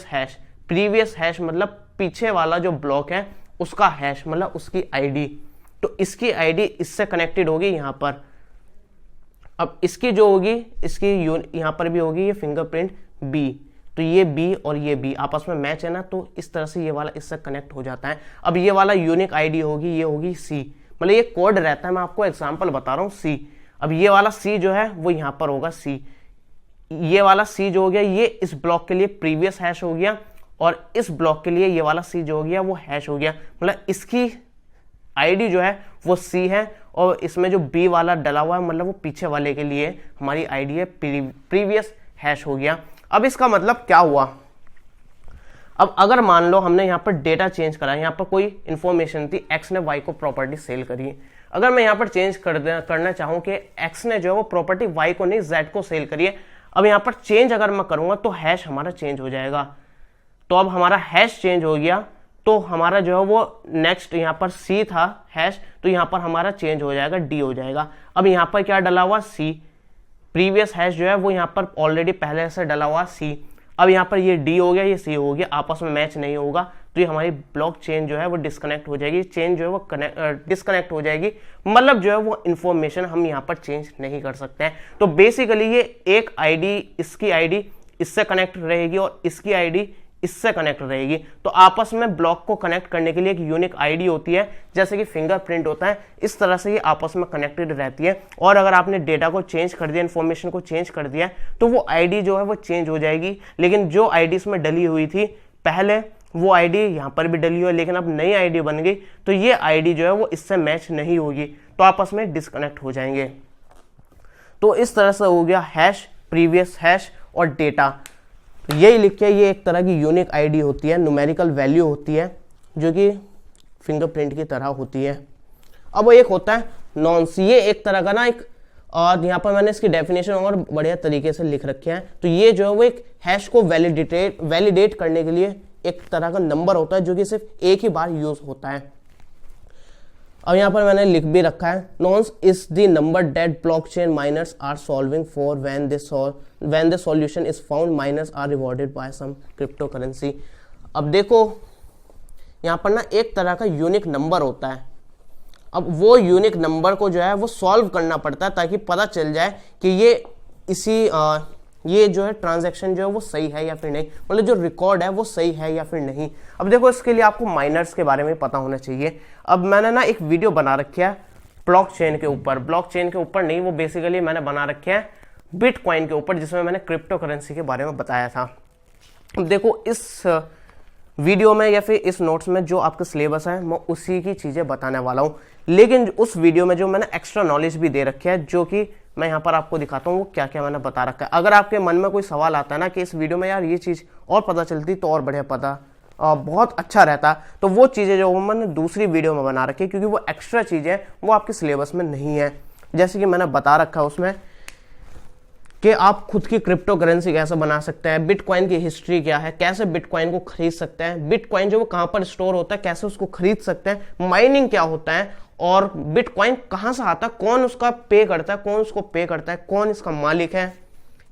A: हैश। प्रीवियस हैश मतलब पीछे वाला जो ब्लॉक है उसका हैश, मतलब उसकी आईडी। तो इसकी आईडी इससे कनेक्टेड होगी यहां पर। अब इसकी जो होगी, इसकी यहां पर भी होगी ये फिंगरप्रिंट बी, तो ये बी और ये बी आपस में मैच है ना, तो इस तरह से ये वाला इससे कनेक्ट हो जाता है। अब ये वाला यूनिक आईडी होगी, ये होगी सी, मतलब ये कोड रहता है, मैं आपको एग्जांपल बता रहा हूँ सी। अब ये वाला सी जो है वो यहाँ पर होगा सी। ये वाला सी जो हो गया ये इस ब्लॉक के लिए प्रीवियस हैश हो गया, और इस ब्लॉक के लिए ये वाला सी जो हो गया वो हैश हो गया, मतलब इसकी आईडी जो है वो सी है, और इसमें जो बी वाला डला हुआ है मतलब वो पीछे वाले के लिए हमारी आईडी है, प्रीवियस हैश हो गया। अब इसका मतलब क्या हुआ, अब अगर मान लो हमने यहाँ पर डेटा चेंज करा, यहाँ पर कोई इंफॉर्मेशन थी, एक्स ने वाई को प्रॉपर्टी सेल करी। अगर मैं यहाँ पर चेंज करना चाहूँ कि x ने जो है वो प्रॉपर्टी y को नहीं z को सेल करी है, अब यहाँ पर चेंज अगर मैं करूँगा तो हैश हमारा चेंज हो जाएगा। तो अब हमारा हैश चेंज हो गया, तो हमारा जो है वो नेक्स्ट यहाँ पर C था हैश, तो यहाँ पर हमारा चेंज हो जाएगा D हो जाएगा। अब यहाँ पर क्या डला हुआ C, प्रीवियस हैश जो है वो यहाँ पर ऑलरेडी पहले से डला हुआ C। अब यहाँ पर ये D हो गया, ये C हो गया, आपस में मैच नहीं होगा, तो ये हमारी ब्लॉक चेन जो है वो डिस्कनेक्ट हो जाएगी, चेन जो है वो डिस्कनेक्ट हो जाएगी, मतलब जो है वो इंफॉर्मेशन हम यहाँ पर चेंज नहीं कर सकते हैं। तो बेसिकली ये एक आईडी, इसकी आईडी इससे कनेक्ट रहेगी और इसकी आईडी इससे कनेक्ट रहेगी। तो आपस में ब्लॉक को कनेक्ट करने के लिए एक यूनिक आईडी होती है, जैसे कि फिंगरप्रिंट होता है, इस तरह से ये आपस में कनेक्टेड रहती है। और अगर आपने डेटा को चेंज कर दिया, इंफॉर्मेशन को चेंज कर दिया, तो वो आईडी जो है वो चेंज हो जाएगी। लेकिन जो आईडी इसमें डली हुई थी पहले, वो आईडी यहाँ पर भी डली हुई है, लेकिन अब नई आईडी बन गई, तो ये आईडी जो है वो इससे मैच नहीं होगी, तो आपस में डिस्कनेक्ट हो जाएंगे। तो इस तरह से हो गया हैश, प्रीवियस हैश और डेटा। तो यही लिखिए, ये एक तरह की यूनिक आईडी होती है, न्यूमेरिकल वैल्यू होती है, जो कि फिंगरप्रिंट की तरह होती है। अब वो एक होता है नॉन्स, ये एक तरह का ना एक, और यहाँ पर मैंने इसकी डेफिनेशन और बढ़िया तरीके से लिख रखे हैं। तो ये जो है वो एक हैश को वैलिडेट करने के लिए एक तरह का नंबर होता है, जो कि सिर्फ एक ही बार यूज होता है। अब यहाँ पर मैंने लिख भी रखा है, nonce is the number that blockchain miners are solving for when the solution is found, miners are rewarded by some crypto currency. अब देखो यहाँ पर ना एक तरह का यूनिक नंबर होता है। अब वो यूनिक नंबर को जो है वो सॉल्व करना पड़ता है, ताकि पता चल जाए कि ये जो है ट्रांजैक्शन जो है वो सही है या फिर नहीं, मतलब जो रिकॉर्ड है वो सही है या फिर नहीं। अब देखो इसके लिए आपको माइनर्स के बारे में पता होना चाहिए। अब मैंने ना एक वीडियो बना रखी है ब्लॉकचेन के ऊपर, ब्लॉकचेन के ऊपर नहीं, वो बेसिकली मैंने बना रखे हैं बिटकॉइन के ऊपर, जिसमें मैंने क्रिप्टो करेंसी के बारे में बताया था। अब देखो इस वीडियो में या फिर इस नोट्स में जो आपका सिलेबस है मैं उसी की चीजें बताने वाला हूँ, लेकिन उस वीडियो में जो मैंने एक्स्ट्रा नॉलेज भी दे रखी है, जो कि मैं यहाँ पर आपको दिखाता हूँ वो क्या क्या मैंने बता रखा है। अगर आपके मन में कोई सवाल आता है ना कि इस वीडियो में यार ये चीज़ और पता चलती तो और बढ़िया पता, बहुत अच्छा रहता, तो वो चीज़ें जो मैंने दूसरी वीडियो में बना रखी है, क्योंकि वो एक्स्ट्रा चीज़ें वो आपके सिलेबस में नहीं है। जैसे कि मैंने बता रखा है उसमें कि आप खुद की क्रिप्टो करेंसी कैसे बना सकते हैं, बिटकॉइन की हिस्ट्री क्या है, कैसे बिटकॉइन को खरीद सकते हैं, बिटकॉइन जो वो कहाँ पर स्टोर होता है कैसे उसको खरीद सकते हैं, माइनिंग क्या होता है, और बिटकॉइन कहाँ से आता है, कौन उसका पे करता है, कौन उसको पे करता है, कौन इसका मालिक है,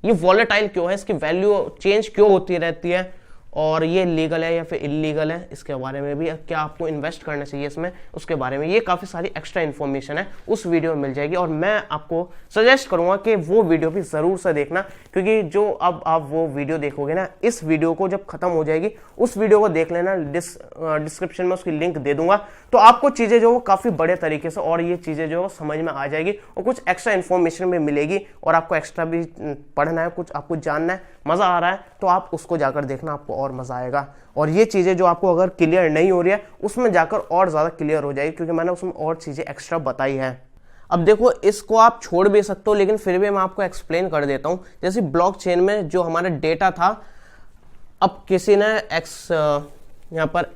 A: ये वॉलेटाइल क्यों है, इसकी वैल्यू चेंज क्यों होती रहती है, और ये लीगल है या फिर इलीगल है, इसके बारे में भी, क्या आपको इन्वेस्ट करना चाहिए इसमें, उसके बारे में, ये काफ़ी सारी एक्स्ट्रा इन्फॉर्मेशन है उस वीडियो में मिल जाएगी। और मैं आपको सजेस्ट करूंगा कि वो वीडियो भी ज़रूर से देखना, क्योंकि जो अब आप वो वीडियो देखोगे ना, इस वीडियो को जब खत्म हो जाएगी उस वीडियो को देख लेना, डिस्क्रिप्शन में उसकी लिंक दे दूंगा, तो आपको चीज़ें जो काफ़ी बड़े तरीके से और ये चीज़ें जो समझ में आ जाएगी, और कुछ एक्स्ट्रा इन्फॉर्मेशन भी मिलेगी, और आपको एक्स्ट्रा भी पढ़ना है, कुछ आपको जानना है, मज़ा आ रहा है तो आप उसको जाकर देखना, आपको और मज़ा आएगा। और ये चीज़ें जो आपको अगर क्लियर नहीं हो रही है उसमें जाकर और ज़्यादा क्लियर हो जाएगी, क्योंकि मैंने उसमें और चीज़ें एक्स्ट्रा बताई है। अब देखो इसको आप छोड़ भी सकते हो, लेकिन फिर भी मैं आपको एक्सप्लेन कर देता हूँ। जैसे ब्लॉकचेन में जो हमारा डेटा था, अब किसी ने यहाँ पर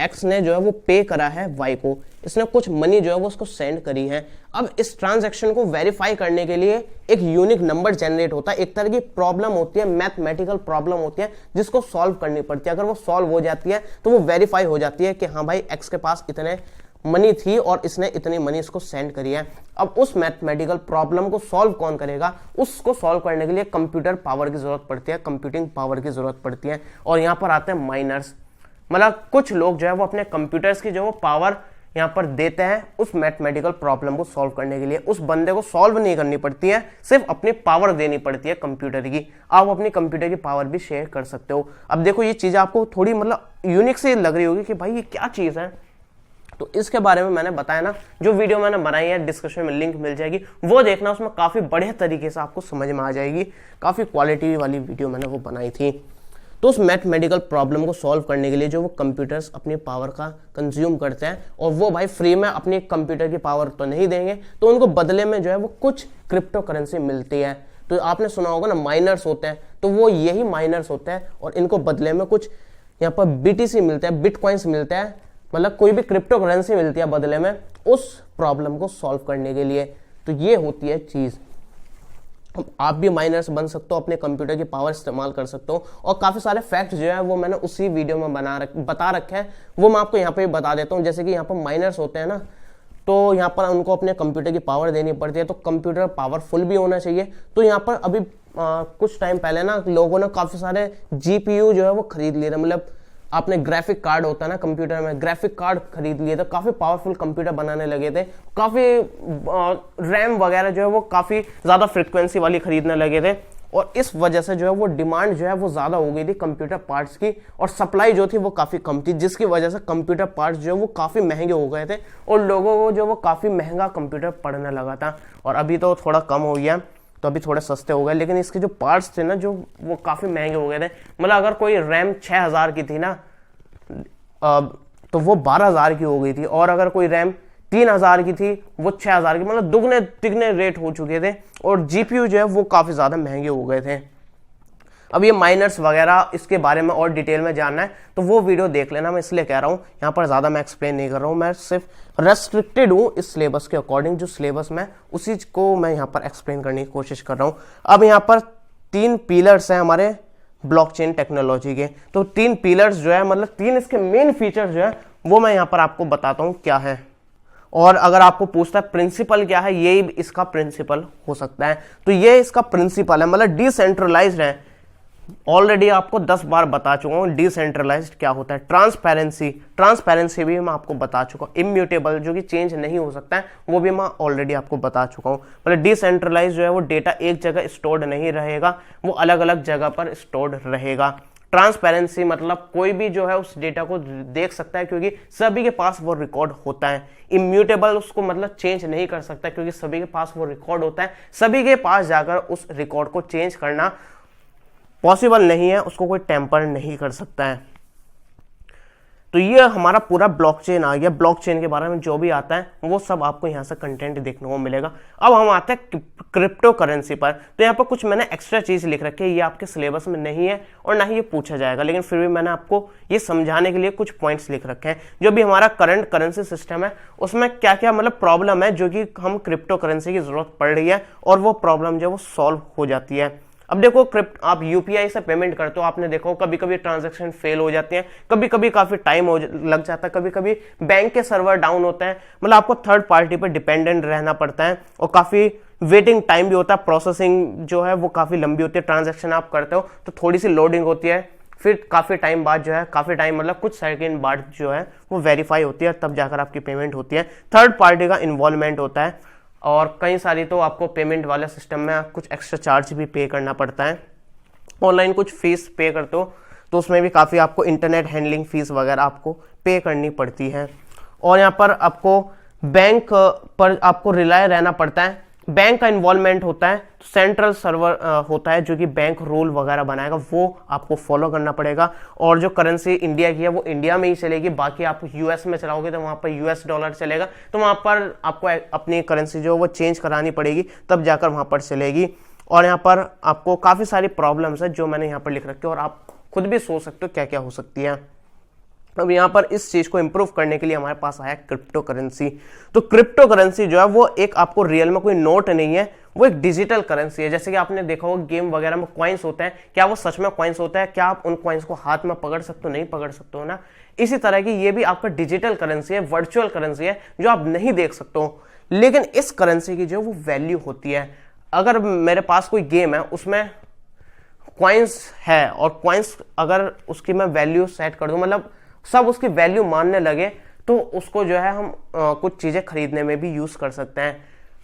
A: एक्स ने जो है वो पे करा है वाई को, इसने कुछ मनी जो है वो उसको सेंड करी है। अब इस ट्रांजैक्शन को वेरीफाई करने के लिए एक यूनिक नंबर जनरेट होता है, एक तरह की प्रॉब्लम होती है, मैथमेटिकल प्रॉब्लम होती है, जिसको सॉल्व करनी पड़ती है। अगर वो सॉल्व हो जाती है तो वो वेरीफाई हो जाती है कि हाँ भाई एक्स के पास इतने मनी थी और इसने इतनी मनी इसको सेंड करी है। अब उस मैथमेटिकल प्रॉब्लम को सॉल्व कौन करेगा, उसको सॉल्व करने के लिए कंप्यूटर पावर की जरूरत पड़ती है, कंप्यूटिंग पावर की जरूरत पड़ती है। और यहाँ पर आते हैं माइनर्स, मतलब कुछ लोग जो है वो अपने कंप्यूटर्स की जो वो पावर यहाँ पर देते हैं उस मैथमेटिकल प्रॉब्लम को सॉल्व करने के लिए। उस बंदे को सॉल्व नहीं करनी पड़ती है, सिर्फ अपनी पावर देनी पड़ती है कंप्यूटर की। आप अपनी कंप्यूटर की पावर भी शेयर कर सकते हो। अब देखो ये चीज़ आपको थोड़ी मतलब यूनिक सी लग रही होगी कि भाई ये क्या चीज़ है, तो इसके बारे में मैंने बताया ना, जो वीडियो मैंने बनाई है डिस्क्रिप्शन में लिंक मिल जाएगी, वो देखना, उसमें काफ़ी बढ़िया तरीके से आपको समझ में आ जाएगी। काफ़ी क्वालिटी वाली वीडियो मैंने वो बनाई थी। तो उस मैथमेटिकल प्रॉब्लम को सॉल्व करने के लिए जो वो कंप्यूटर्स अपनी पावर का कंज्यूम करते हैं, और वो भाई फ्री में अपनी कंप्यूटर की पावर तो नहीं देंगे, तो उनको बदले में जो है वो कुछ क्रिप्टो करेंसी मिलती है। तो आपने सुना होगा ना माइनर्स होते हैं, तो वो यही माइनर्स होते हैं, और इनको बदले में कुछ यहाँ पर BTC मिलता है, बिटकॉइंस मिलता है, मतलब कोई भी क्रिप्टो करेंसी मिलती है बदले में, उस प्रॉब्लम को सॉल्व करने के लिए। तो ये होती है चीज। आप भी माइनर्स बन सकते हो, अपने कंप्यूटर की पावर इस्तेमाल कर सकते हो। और काफी सारे फैक्ट जो है वो मैंने उसी वीडियो में बता रखे हैं, वो मैं आपको यहाँ पे बता देता हूँ। जैसे कि यहाँ पर माइनर्स होते हैं ना, तो यहाँ पर उनको अपने कंप्यूटर की पावर देनी पड़ती है, तो कंप्यूटर पावरफुल भी होना चाहिए। तो यहाँ पर अभी कुछ टाइम पहले ना लोगों ने काफी सारे जीपीयू जो है वो खरीद लिए थे। मतलब आपने ग्राफिक कार्ड होता है ना कंप्यूटर में, ग्राफिक कार्ड खरीद लिए थे, काफी पावरफुल कंप्यूटर बनाने लगे थे, काफी रैम वगैरह जो है वो काफी ज्यादा फ्रीक्वेंसी वाली खरीदने लगे थे। और इस वजह से जो है वो डिमांड जो है वो ज्यादा हो गई थी कंप्यूटर पार्ट्स की, और सप्लाई जो थी वो काफी कम थी, जिसकी वजह से कंप्यूटर पार्ट्स जो है वो काफी महंगे हो गए थे और लोगों को जो वो काफी महंगा कंप्यूटर पड़ने लगा था। और अभी तो थोड़ा कम हो गया, तो अभी थोड़े सस्ते हो गए, लेकिन इसके जो पार्ट्स थे ना जो वो काफी महंगे हो गए थे। मतलब अगर कोई रैम 6000 की थी ना तो वो 12000 की हो गई थी, और अगर कोई रैम 3000 की थी वो 6000 की, मतलब दुगने तिगने रेट हो चुके थे। और जीपीयू जो है वो काफी ज्यादा महंगे हो गए थे। अब ये माइनर्स वगैरह इसके बारे में और डिटेल में जानना है तो वो वीडियो देख लेना, मैं इसलिए कह रहा हूँ, यहाँ पर ज्यादा मैं एक्सप्लेन नहीं कर रहा हूँ, मैं सिर्फ रेस्ट्रिक्टेड हूँ इस सिलेबस के अकॉर्डिंग। जो सिलेबस में उसी को मैं यहाँ पर एक्सप्लेन करने की कोशिश कर रहा हूँ। अब यहाँ पर 3 पिलर्स हैं हमारे ब्लॉकचेन टेक्नोलॉजी के। तो 3 पिलर्स जो है, मतलब 3 इसके मेन फीचर्स जो है वो मैं यहाँ पर आपको बताता हूँ क्या है। और अगर आपको पूछता है प्रिंसिपल क्या है, ये इसका प्रिंसिपल हो सकता है। तो ये इसका प्रिंसिपल है, मतलब डिसेंट्रलाइज्ड है। ऑलरेडी आपको 10 बार बता चुका हूं डिसेंट्रलाइज्ड क्या होता है। ट्रांसपेरेंसी भी मैं आपको बता चुका हूं। इम्यूटेबल जो कि चेंज नहीं हो सकता है वो भी मैं ऑलरेडी आपको बता चुका हूं। मतलब डिसेंट्रलाइज्ड जो है वो डेटा एक जगह स्टोर्ड नहीं रहेगा, वो अलग अलग जगह पर स्टोर्ड रहेगा। ट्रांसपेरेंसी मतलब कोई भी जो है उस डेटा को देख सकता है क्योंकि सभी के पास वो रिकॉर्ड होता है। इम्यूटेबल उसको मतलब चेंज नहीं कर सकता क्योंकि सभी के पास वो रिकॉर्ड होता है। सभी के पास जाकर उस रिकॉर्ड को चेंज करना पॉसिबल नहीं है, उसको कोई टेम्पर नहीं कर सकता है। तो ये हमारा पूरा ब्लॉकचेन आ गया। ब्लॉकचेन के बारे में जो भी आता है वो सब आपको यहाँ से कंटेंट देखने को मिलेगा। अब हम आते हैं क्रिप्टो करेंसी पर। तो यहाँ पर कुछ मैंने एक्स्ट्रा चीज लिख रखी है, ये आपके सिलेबस में नहीं है और ना ही ये पूछा जाएगा, लेकिन फिर भी मैंने आपको ये समझाने के लिए कुछ पॉइंट्स लिख रखे हैं। जो भी हमारा करंट करेंसी सिस्टम है उसमें क्या क्या मतलब प्रॉब्लम है जो कि हम क्रिप्टो करेंसी की जरूरत पड़ रही है, और वो प्रॉब्लम जो है वो सॉल्व हो जाती है। अब देखो आप यूपीआई से पेमेंट करते हो, आपने देखो कभी कभी ट्रांजैक्शन फेल हो जाते हैं, कभी कभी काफी टाइम लग जाता है, कभी कभी बैंक के सर्वर डाउन होते हैं, मतलब आपको थर्ड पार्टी पर डिपेंडेंट रहना पड़ता है और काफी वेटिंग टाइम भी होता है। प्रोसेसिंग जो है वो काफी लंबी होती है। ट्रांजैक्शन आप करते हो तो थोड़ी सी लोडिंग होती है, फिर काफी टाइम बाद जो है, काफी टाइम मतलब कुछ सेकंड बाद जो है वो वेरीफाई होती है, तब जाकर आपकी पेमेंट होती है। थर्ड पार्टी का इन्वॉल्वमेंट होता है और कई सारी तो आपको पेमेंट वाले सिस्टम में कुछ एक्स्ट्रा चार्ज भी पे करना पड़ता है। ऑनलाइन कुछ फीस पे करते हो तो उसमें भी काफ़ी आपको इंटरनेट हैंडलिंग फीस वगैरह आपको पे करनी पड़ती है। और यहाँ पर आपको बैंक पर आपको रिलाय रहना पड़ता है, बैंक का इन्वॉल्वमेंट होता है, तो सेंट्रल सर्वर होता है जो कि बैंक रूल वगैरह बनाएगा, वो आपको फॉलो करना पड़ेगा। और जो करेंसी इंडिया की है वो इंडिया में ही चलेगी, बाकी आप यूएस में चलाओगे तो वहां पर यूएस डॉलर चलेगा, तो वहां पर आपको अपनी करेंसी जो वो चेंज करानी पड़ेगी, तब जाकर वहां पर चलेगी। और यहाँ पर आपको काफी सारी प्रॉब्लम्स है जो मैंने यहाँ पर लिख रखी है और आप खुद भी सोच सकते हो क्या क्या हो सकती है। अब यहाँ पर इस चीज को इंप्रूव करने के लिए हमारे पास आया क्रिप्टो करेंसी। तो क्रिप्टो करेंसी जो है वो एक आपको रियल में कोई नोट नहीं है, वो एक डिजिटल करेंसी है। जैसे कि आपने देखा होगा गेम वगैरह में कॉइन्स होते हैं, क्या वो सच में कॉइन्स होता है? क्या आप उन कॉइन्स को हाथ में पकड़ सकते हो? नहीं पकड़ सकते हो ना। इसी तरह की ये भी आपका डिजिटल करेंसी है, वर्चुअल करेंसी है जो आप नहीं देख सकते हो, लेकिन इस करेंसी की जो वो वैल्यू होती है। अगर मेरे पास कोई गेम है उसमें कॉइन्स है और कॉइन्स अगर उसकी मैं वैल्यू सेट कर दूं, मतलब सब उसकी वैल्यू मानने लगे, तो उसको जो है हम कुछ चीजें खरीदने में भी यूज कर सकते हैं।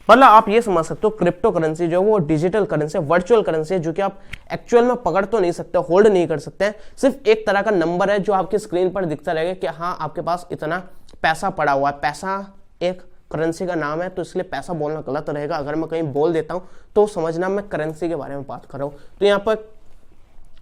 A: मतलब आप ये समझ सकते हो क्रिप्टो करेंसी जो वो डिजिटल करेंसी, वर्चुअल करेंसी है जो कि आप एक्चुअल में पकड़ तो नहीं सकते, होल्ड नहीं कर सकते हैं, सिर्फ एक तरह का नंबर है जो आपकी स्क्रीन पर दिखता रहेगा कि हाँ आपके पास इतना पैसा पड़ा हुआ है। पैसा एक करेंसी का नाम है, तो इसलिए पैसा बोलना गलत रहेगा। अगर मैं कहीं बोल देता हूं तो समझना मैं करेंसी के बारे में बात कर रहा हूं। तो यहाँ पर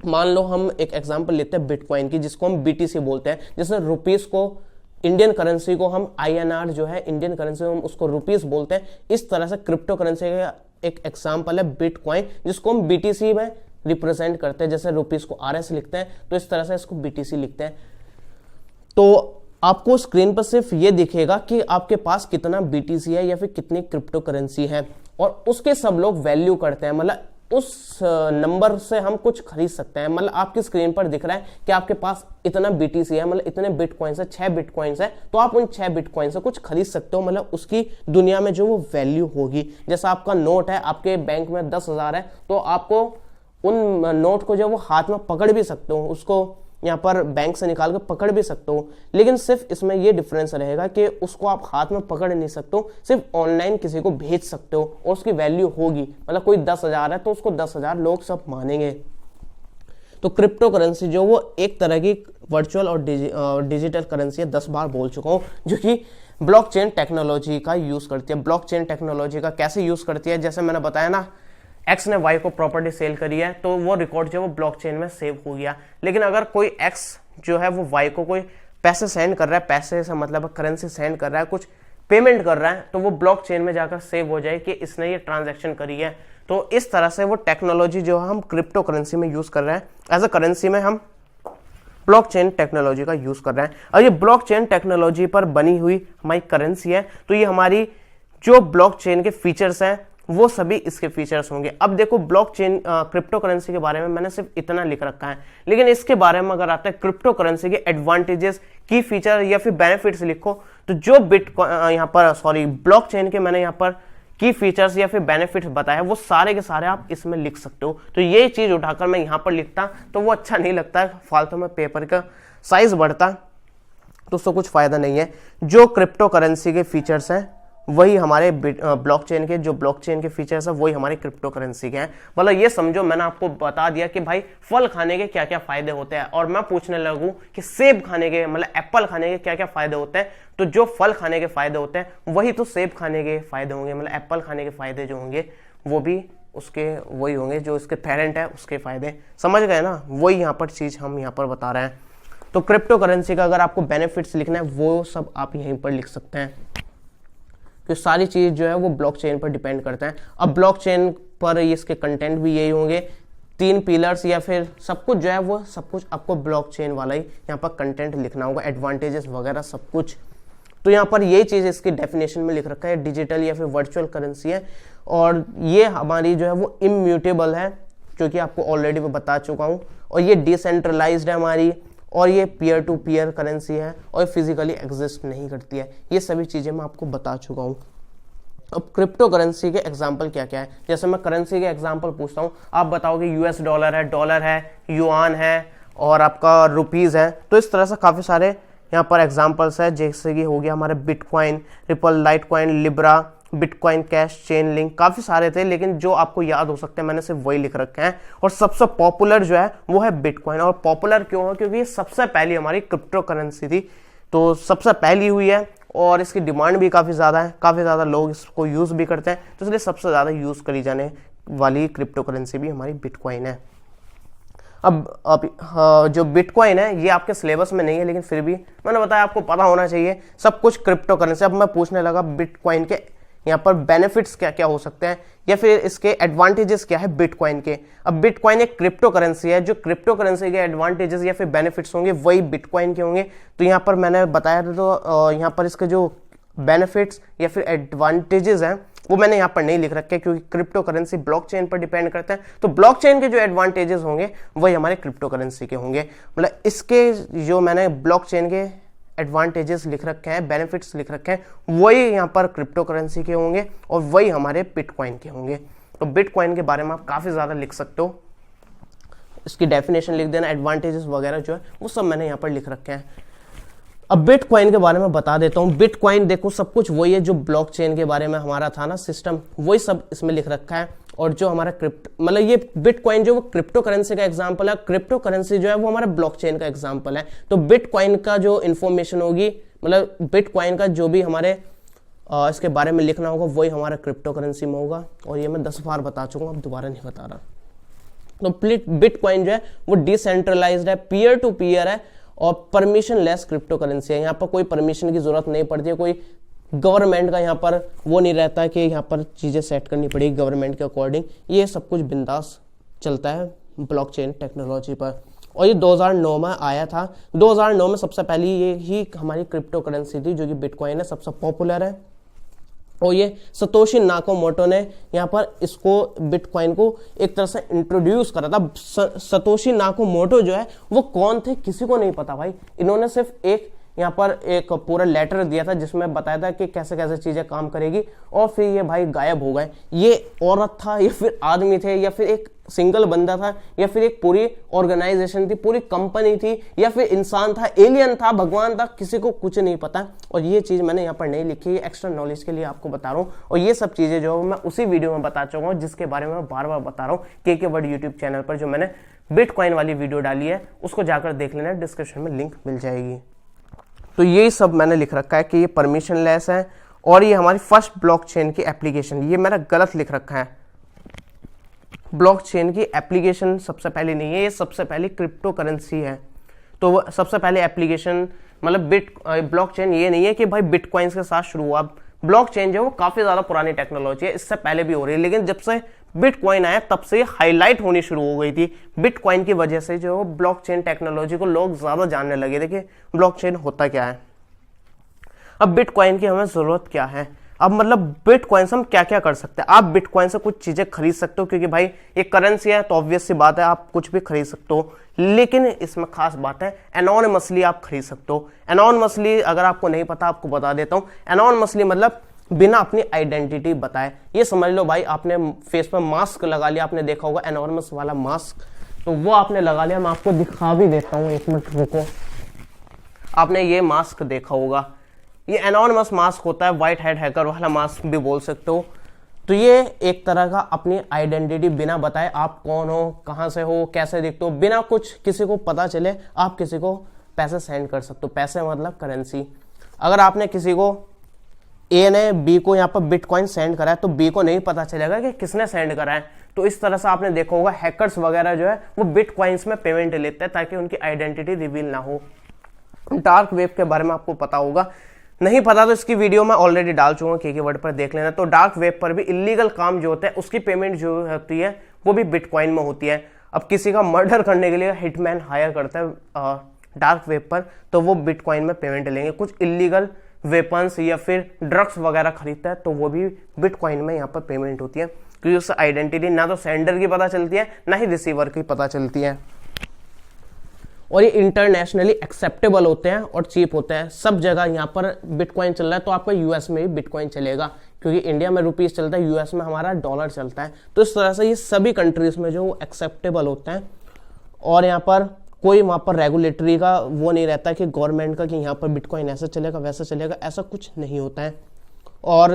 A: मान लो हम एक एग्जांपल लेते हैं बिटकॉइन की, जिसको हम बीटीसी बोलते हैं। जैसे रुपीस को, इंडियन करेंसी को हम आईएनआर जो है इंडियन करेंसी हम उसको रुपीस बोलते हैं। इस तरह से क्रिप्टो करेंसी का एक एग्जांपल है बिटकॉइन, जिसको हम बीटीसी में रिप्रेजेंट करते हैं। जैसे रुपीस को आरएस लिखते हैं तो इस तरह से इसको बीटीसी लिखते हैं। तो आपको स्क्रीन पर सिर्फ ये दिखेगा कि आपके पास कितना BTC है या फिर कितनी क्रिप्टो करेंसी है, और उसके सब लोग वैल्यू करते हैं, मतलब उस नंबर से हम कुछ खरीद सकते हैं। मतलब आपकी स्क्रीन पर दिख रहा है कि आपके पास इतना BTC है, मतलब इतने बिटकॉइंस है, 6 बिटकॉइंस है, तो आप उन 6 बिटकॉइन से कुछ खरीद सकते हो, मतलब उसकी दुनिया में जो वो वैल्यू होगी। जैसा आपका नोट है, आपके बैंक में 10,000 है, तो आपको उन नोट को जो वो हाथ में पकड़ भी सकते हो, उसको यहाँ पर बैंक से निकाल के पकड़ भी सकते हो, लेकिन सिर्फ इसमें ये डिफरेंस रहेगा कि उसको आप हाथ में पकड़ नहीं सकते हो, सिर्फ ऑनलाइन किसी को भेज सकते हो और उसकी वैल्यू होगी। मतलब कोई 10,000 है तो उसको 10,000 लोग सब मानेंगे। तो क्रिप्टो करेंसी जो वो एक तरह की वर्चुअल और डिजिटल करेंसी है, 10 बार बोल चुका हूँ, जो कि ब्लॉकचेन टेक्नोलॉजी का यूज करती है। ब्लॉकचेन टेक्नोलॉजी का कैसे यूज करती है, जैसे मैंने बताया ना, एक्स ने वाई को प्रॉपर्टी सेल करी है तो वो रिकॉर्ड जो वो ब्लॉकचेन में सेव हो गया। लेकिन अगर कोई एक्स जो है वो वाई को कोई पैसे सेंड कर रहा है, पैसे से मतलब करेंसी सेंड कर रहा है, कुछ पेमेंट कर रहा है, तो वो ब्लॉकचेन में जाकर सेव हो जाए कि इसने ये ट्रांजैक्शन करी है। तो इस तरह से वो टेक्नोलॉजी जो हम क्रिप्टो करेंसी में यूज कर रहे हैं, एज अ करेंसी में हम ब्लॉकचेन टेक्नोलॉजी का यूज कर रहे हैं। और ये ब्लॉकचेन टेक्नोलॉजी पर बनी हुई हमारी करेंसी है, तो ये हमारी जो ब्लॉकचेन के फीचर्स हैं वो सभी इसके फीचर्स होंगे। अब देखो ब्लॉकचेन क्रिप्टो करेंसी के बारे में मैंने सिर्फ इतना लिख रखा है, लेकिन इसके बारे में अगर आता है क्रिप्टो करेंसी के एडवांटेजेस, की फीचर या फिर बेनिफिट्स लिखो, तो जो यहाँ पर ब्लॉकचेन के मैंने यहाँ पर की फीचर्स या फिर बेनिफिट्स बताया, वो सारे के सारे आप इसमें लिख सकते हो। तो ये चीज उठाकर मैं यहाँ पर लिखता तो वो अच्छा नहीं लगता है, फालतू में पेपर का साइज बढ़ता तो उसको कुछ फायदा नहीं है। जो क्रिप्टो करेंसी के फीचर्स हैं वही हमारे ब्लॉकचेन के, जो ब्लॉकचेन के फीचर्स है वही हमारे क्रिप्टो करेंसी के हैं। मतलब ये समझो, मैंने आपको बता दिया कि भाई फल खाने के क्या क्या फायदे होते हैं, और मैं पूछने लगूं कि सेब खाने के, मतलब एप्पल खाने के क्या क्या फायदे होते हैं, तो जो फल खाने के फायदे होते हैं वही तो सेब खाने के फायदे होंगे, मतलब एप्पल खाने के फायदे जो होंगे वो भी उसके वही होंगे जो इसके पेरेंट है उसके फायदे। समझ गए ना, वही यहाँ पर चीज हम यहाँ पर बता रहे हैं। तो क्रिप्टो करेंसी का अगर आपको बेनिफिट्स लिखना है वो सब आप यहीं पर लिख सकते हैं, तो सारी चीज जो है वो ब्लॉकचेन पर डिपेंड करता है। अब ब्लॉकचेन पर इसके कंटेंट भी यही होंगे, 3 पिलर्स या फिर सब कुछ जो है वो सब कुछ आपको ब्लॉकचेन वाला ही यहाँ पर कंटेंट लिखना होगा, एडवांटेजेस वगैरह सब कुछ। तो यहाँ पर ये चीज इसकी डेफिनेशन में लिख रखा है, डिजिटल या फिर वर्चुअल करेंसी है, और ये हमारी जो है वो इम्यूटेबल है, जो कि आपको ऑलरेडी मैं बता चुका हूँ, और ये डिसेंट्रलाइज्ड है हमारी, और ये पीयर टू पीयर करेंसी है, और फिजिकली एग्जिस्ट नहीं करती है। ये सभी चीजें मैं आपको बता चुका हूँ। अब क्रिप्टो करेंसी के एग्जांपल क्या क्या है, जैसे मैं करेंसी के एग्जांपल पूछता हूँ, आप बताओगे US डॉलर है, युआन है, और आपका रुपीज है। तो इस तरह से काफी सारे यहाँ पर एग्जांपल्स है, जैसे कि हो गया हमारे bitcoin, ripple, Litecoin, Libra, bitcoin cash, chain link, काफी सारे थे, लेकिन जो आपको याद हो सकते हैं मैंने सिर्फ वही लिख रखे हैं। और सबसे पॉपुलर जो है वो है बिटकॉइन। और पॉपुलर क्यों है, क्योंकि ये सबसे पहली हमारी क्रिप्टो करेंसी थी, तो सबसे पहली हुई है, और इसकी डिमांड भी काफी ज्यादा है, काफी ज्यादा लोग इसको यूज भी करते हैं, तो इसलिए सबसे ज्यादा यूज करी जाने वाली क्रिप्टो करेंसी भी हमारी बिटकॉइन है। अब जो बिटकॉइन है ये आपके सिलेबस में नहीं है, लेकिन फिर भी मैंने बताया आपको पता होना चाहिए सब कुछ क्रिप्टो करेंसी। अब मैं पूछने लगा बिटकॉइन के यहाँ पर बेनिफिट्स क्या क्या हो सकते हैं, या फिर इसके एडवांटेजेस क्या है बिटकॉइन के। अब बिटकॉइन एक क्रिप्टो करेंसी है, जो क्रिप्टो करेंसी के एडवांटेजेस या फिर बेनिफिट्स होंगे वही बिटकॉइन के होंगे। तो यहाँ पर मैंने बताया था, तो यहाँ पर इसके जो बेनिफिट्स या फिर एडवांटेजेस हैं वो मैंने यहाँ पर नहीं लिख रखे, क्योंकि क्रिप्टो करेंसी ब्लॉकचेन पर डिपेंड करता है। तो ब्लॉकचेन के जो एडवांटेजेस होंगे वही हमारे क्रिप्टो करेंसी के होंगे। मतलब इसके जो मैंने ब्लॉकचेन के एडवांटेजेस लिख रखे हैं, बेनिफिट्स लिख रखे हैं, वही यहाँ पर क्रिप्टो करेंसी के होंगे, और वही हमारे बिटकॉइन के होंगे। तो बिटकॉइन के बारे में आप काफी ज्यादा लिख सकते हो, इसकी डेफिनेशन लिख देना, एडवांटेजेस वगैरह जो है वो सब मैंने यहाँ पर लिख रखे हैं। अब बिटकॉइन के बारे में बता देता हूँ। बिटकॉइन देखो सब कुछ वही है जो ब्लॉकचेन के बारे में हमारा था ना सिस्टम, वही सब इसमें लिख रखा है। और जो हमारा मतलब ये बिटकॉइन जो वो क्रिप्टो करेंसी का एग्जांपल है, क्रिप्टो करेंसी जो है वो हमारा ब्लॉकचेन का एग्जांपल है। तो बिटकॉइन का जो इन्फॉर्मेशन होगी, मतलब बिटकॉइन का जो भी हमारे इसके बारे में लिखना होगा वही हमारा क्रिप्टो करेंसी में होगा। और ये मैं 10 बार बता चुका हूँ, अब दोबारा नहीं बता रहा। तो बिटकॉइन जो है वो डिसेंट्रलाइज्ड है, पीयर टू पीयर है, और परमिशन लेस क्रिप्टो करेंसी है। यहाँ पर कोई परमिशन की जरूरत नहीं पड़ती है, कोई गवर्नमेंट का यहाँ पर वो नहीं रहता है कि यहाँ पर चीजें सेट करनी पड़ेगी गवर्नमेंट के अकॉर्डिंग। ये सब कुछ बिंदास चलता है ब्लॉकचेन टेक्नोलॉजी पर। और ये 2009 में आया था। 2009 में सबसे पहली ये ही हमारी क्रिप्टो करेंसी थी जो कि बिटकॉइन है, सबसे पॉपुलर है। और ये सतोशी नाकामोटो ने यहाँ पर इसको बिटकॉइन को एक तरह से इंट्रोड्यूस करा था। सतोशी नाकामोटो जो है वो कौन थे किसी को नहीं पता भाई। इन्होंने सिर्फ एक यहाँ पर एक पूरा लेटर दिया था जिसमें बताया था कि कैसे कैसे चीजें काम करेगी, और फिर ये भाई गायब हो गए। ये औरत था या फिर आदमी थे या फिर एक सिंगल बंदा था या फिर एक पूरी ऑर्गेनाइजेशन थी, पूरी कंपनी थी, या फिर इंसान था, एलियन था, भगवान था, किसी को कुछ नहीं पता। और ये चीज मैंने यहाँ पर नहीं लिखी, ये एक्स्ट्रा नॉलेज के लिए आपको बता रहा हूँ। और ये सब चीजें जो मैं उसी वीडियो में बता चुका हूँ जिसके बारे में मैं बार बार बता रहा हूँ के वर्ड यूट्यूब चैनल पर, जो मैंने बिटकॉइन वाली वीडियो डाली है उसको जाकर देख लेना, डिस्क्रिप्शन में लिंक मिल जाएगी। तो यही सब मैंने लिख रखा है कि ये परमिशन लेस है और ये हमारी फर्स्ट ब्लॉकचेन की एप्लीकेशन। ये मैंने गलत लिख रखा है, ब्लॉकचेन की एप्लीकेशन सबसे पहले नहीं है, ये सबसे पहले क्रिप्टो करेंसी है। तो वो सबसे पहले एप्लीकेशन मतलब ब्लॉकचेन ये नहीं है कि भाई बिटकॉइंस के साथ शुरू हुआ। ब्लॉकचेन जो है वो काफी ज्यादा पुरानी टेक्नोलॉजी है, इससे पहले भी हो रही है, लेकिन जब से बिटकॉइन आया तब से हाईलाइट होनी शुरू हो गई थी। बिटकॉइन की वजह से जो ब्लॉकचेन टेक्नोलॉजी को लोग ज्यादा जानने लगे थे कि ब्लॉकचेन होता क्या है। अब बिटकॉइन की हमें जरूरत क्या है, अब मतलब बिटकॉइन से हम क्या क्या कर सकते हैं। आप बिटकॉइन से कुछ चीजें खरीद सकते हो क्योंकि भाई एक करेंसी है तो ऑब्वियस सी बात है आप कुछ भी खरीद सकते हो, लेकिन इसमें खास बात है एनोनिमसली आप खरीद सकते हो। एनोनिमसली अगर आपको नहीं पता आपको बता देता हूँ। एनोनिमसली मतलब बिना अपनी आइडेंटिटी बताए। ये समझ लो भाई आपने फेस पर मास्क लगा लिया, आपने देखा होगा एनोनिमस वाला मास्क, तो वो आपने लगा लिया। मैं आपको दिखा भी देता हूँ, एक मिनट रुको। आपने ये मास्क देखा होगा, ये एनोनिमस मास्क होता है, व्हाइट हेड हैकर वाला मास्क भी बोल सकते हो। तो ये एक तरह का अपनी आइडेंटिटी बिना बताए आप कौन हो, कहां से हो, कैसे दिखते हो, बिना कुछ किसी को पता चले आप किसी को पैसे सेंड कर सकते हो। पैसे मतलब करेंसी। अगर आपने किसी को ए ने बी को यहाँ पर बिटकॉइन सेंड करा है तो बी को नहीं पता चलेगा कि किसने सेंड करा है। तो इस तरह से आपने देखा होगा हैकर्स वगैरह जो है वो बिटकॉइंस में पेमेंट लेते हैं ताकि उनकी आइडेंटिटी रिवील ना हो। डार्क वेब के बारे में आपको पता होगा, नहीं पता तो इसकी वीडियो मैं ऑलरेडी डाल चुका हूँ, के वर्ड पर देख लेना। तो डार्क वेब पर भी इलीगल काम जो होता है उसकी पेमेंट जो होती है वो भी बिटकॉइन में होती है। अब किसी का मर्डर करने के लिए हिटमैन हायर करता है डार्क वेब पर, तो वो बिटकॉइन में पेमेंट लेंगे। कुछ इलीगल वेपन्स या फिर ड्रग्स वगैरह खरीदता है तो वो भी बिटकॉइन में यहाँ पर पेमेंट होती है, क्योंकि उससे आइडेंटिटी ना तो सेंडर की पता चलती है ना ही रिसीवर की पता चलती है। और ये इंटरनेशनली एक्सेप्टेबल होते हैं और चीप होते हैं। सब जगह यहाँ पर बिटकॉइन चल रहा है तो आपका यूएस में भी बिटकॉइन चलेगा, क्योंकि इंडिया में रुपीस चलता है, यूएस में हमारा डॉलर चलता है। तो इस तरह से ये सभी कंट्रीज में जो एक्सेप्टेबल होते हैं। और यहाँ पर कोई वहाँ पर रेगुलेटरी का वो नहीं रहता कि गवर्नमेंट का कि यहाँ पर बिटकॉइन ऐसा चलेगा वैसा चलेगा, ऐसा कुछ नहीं होता है। और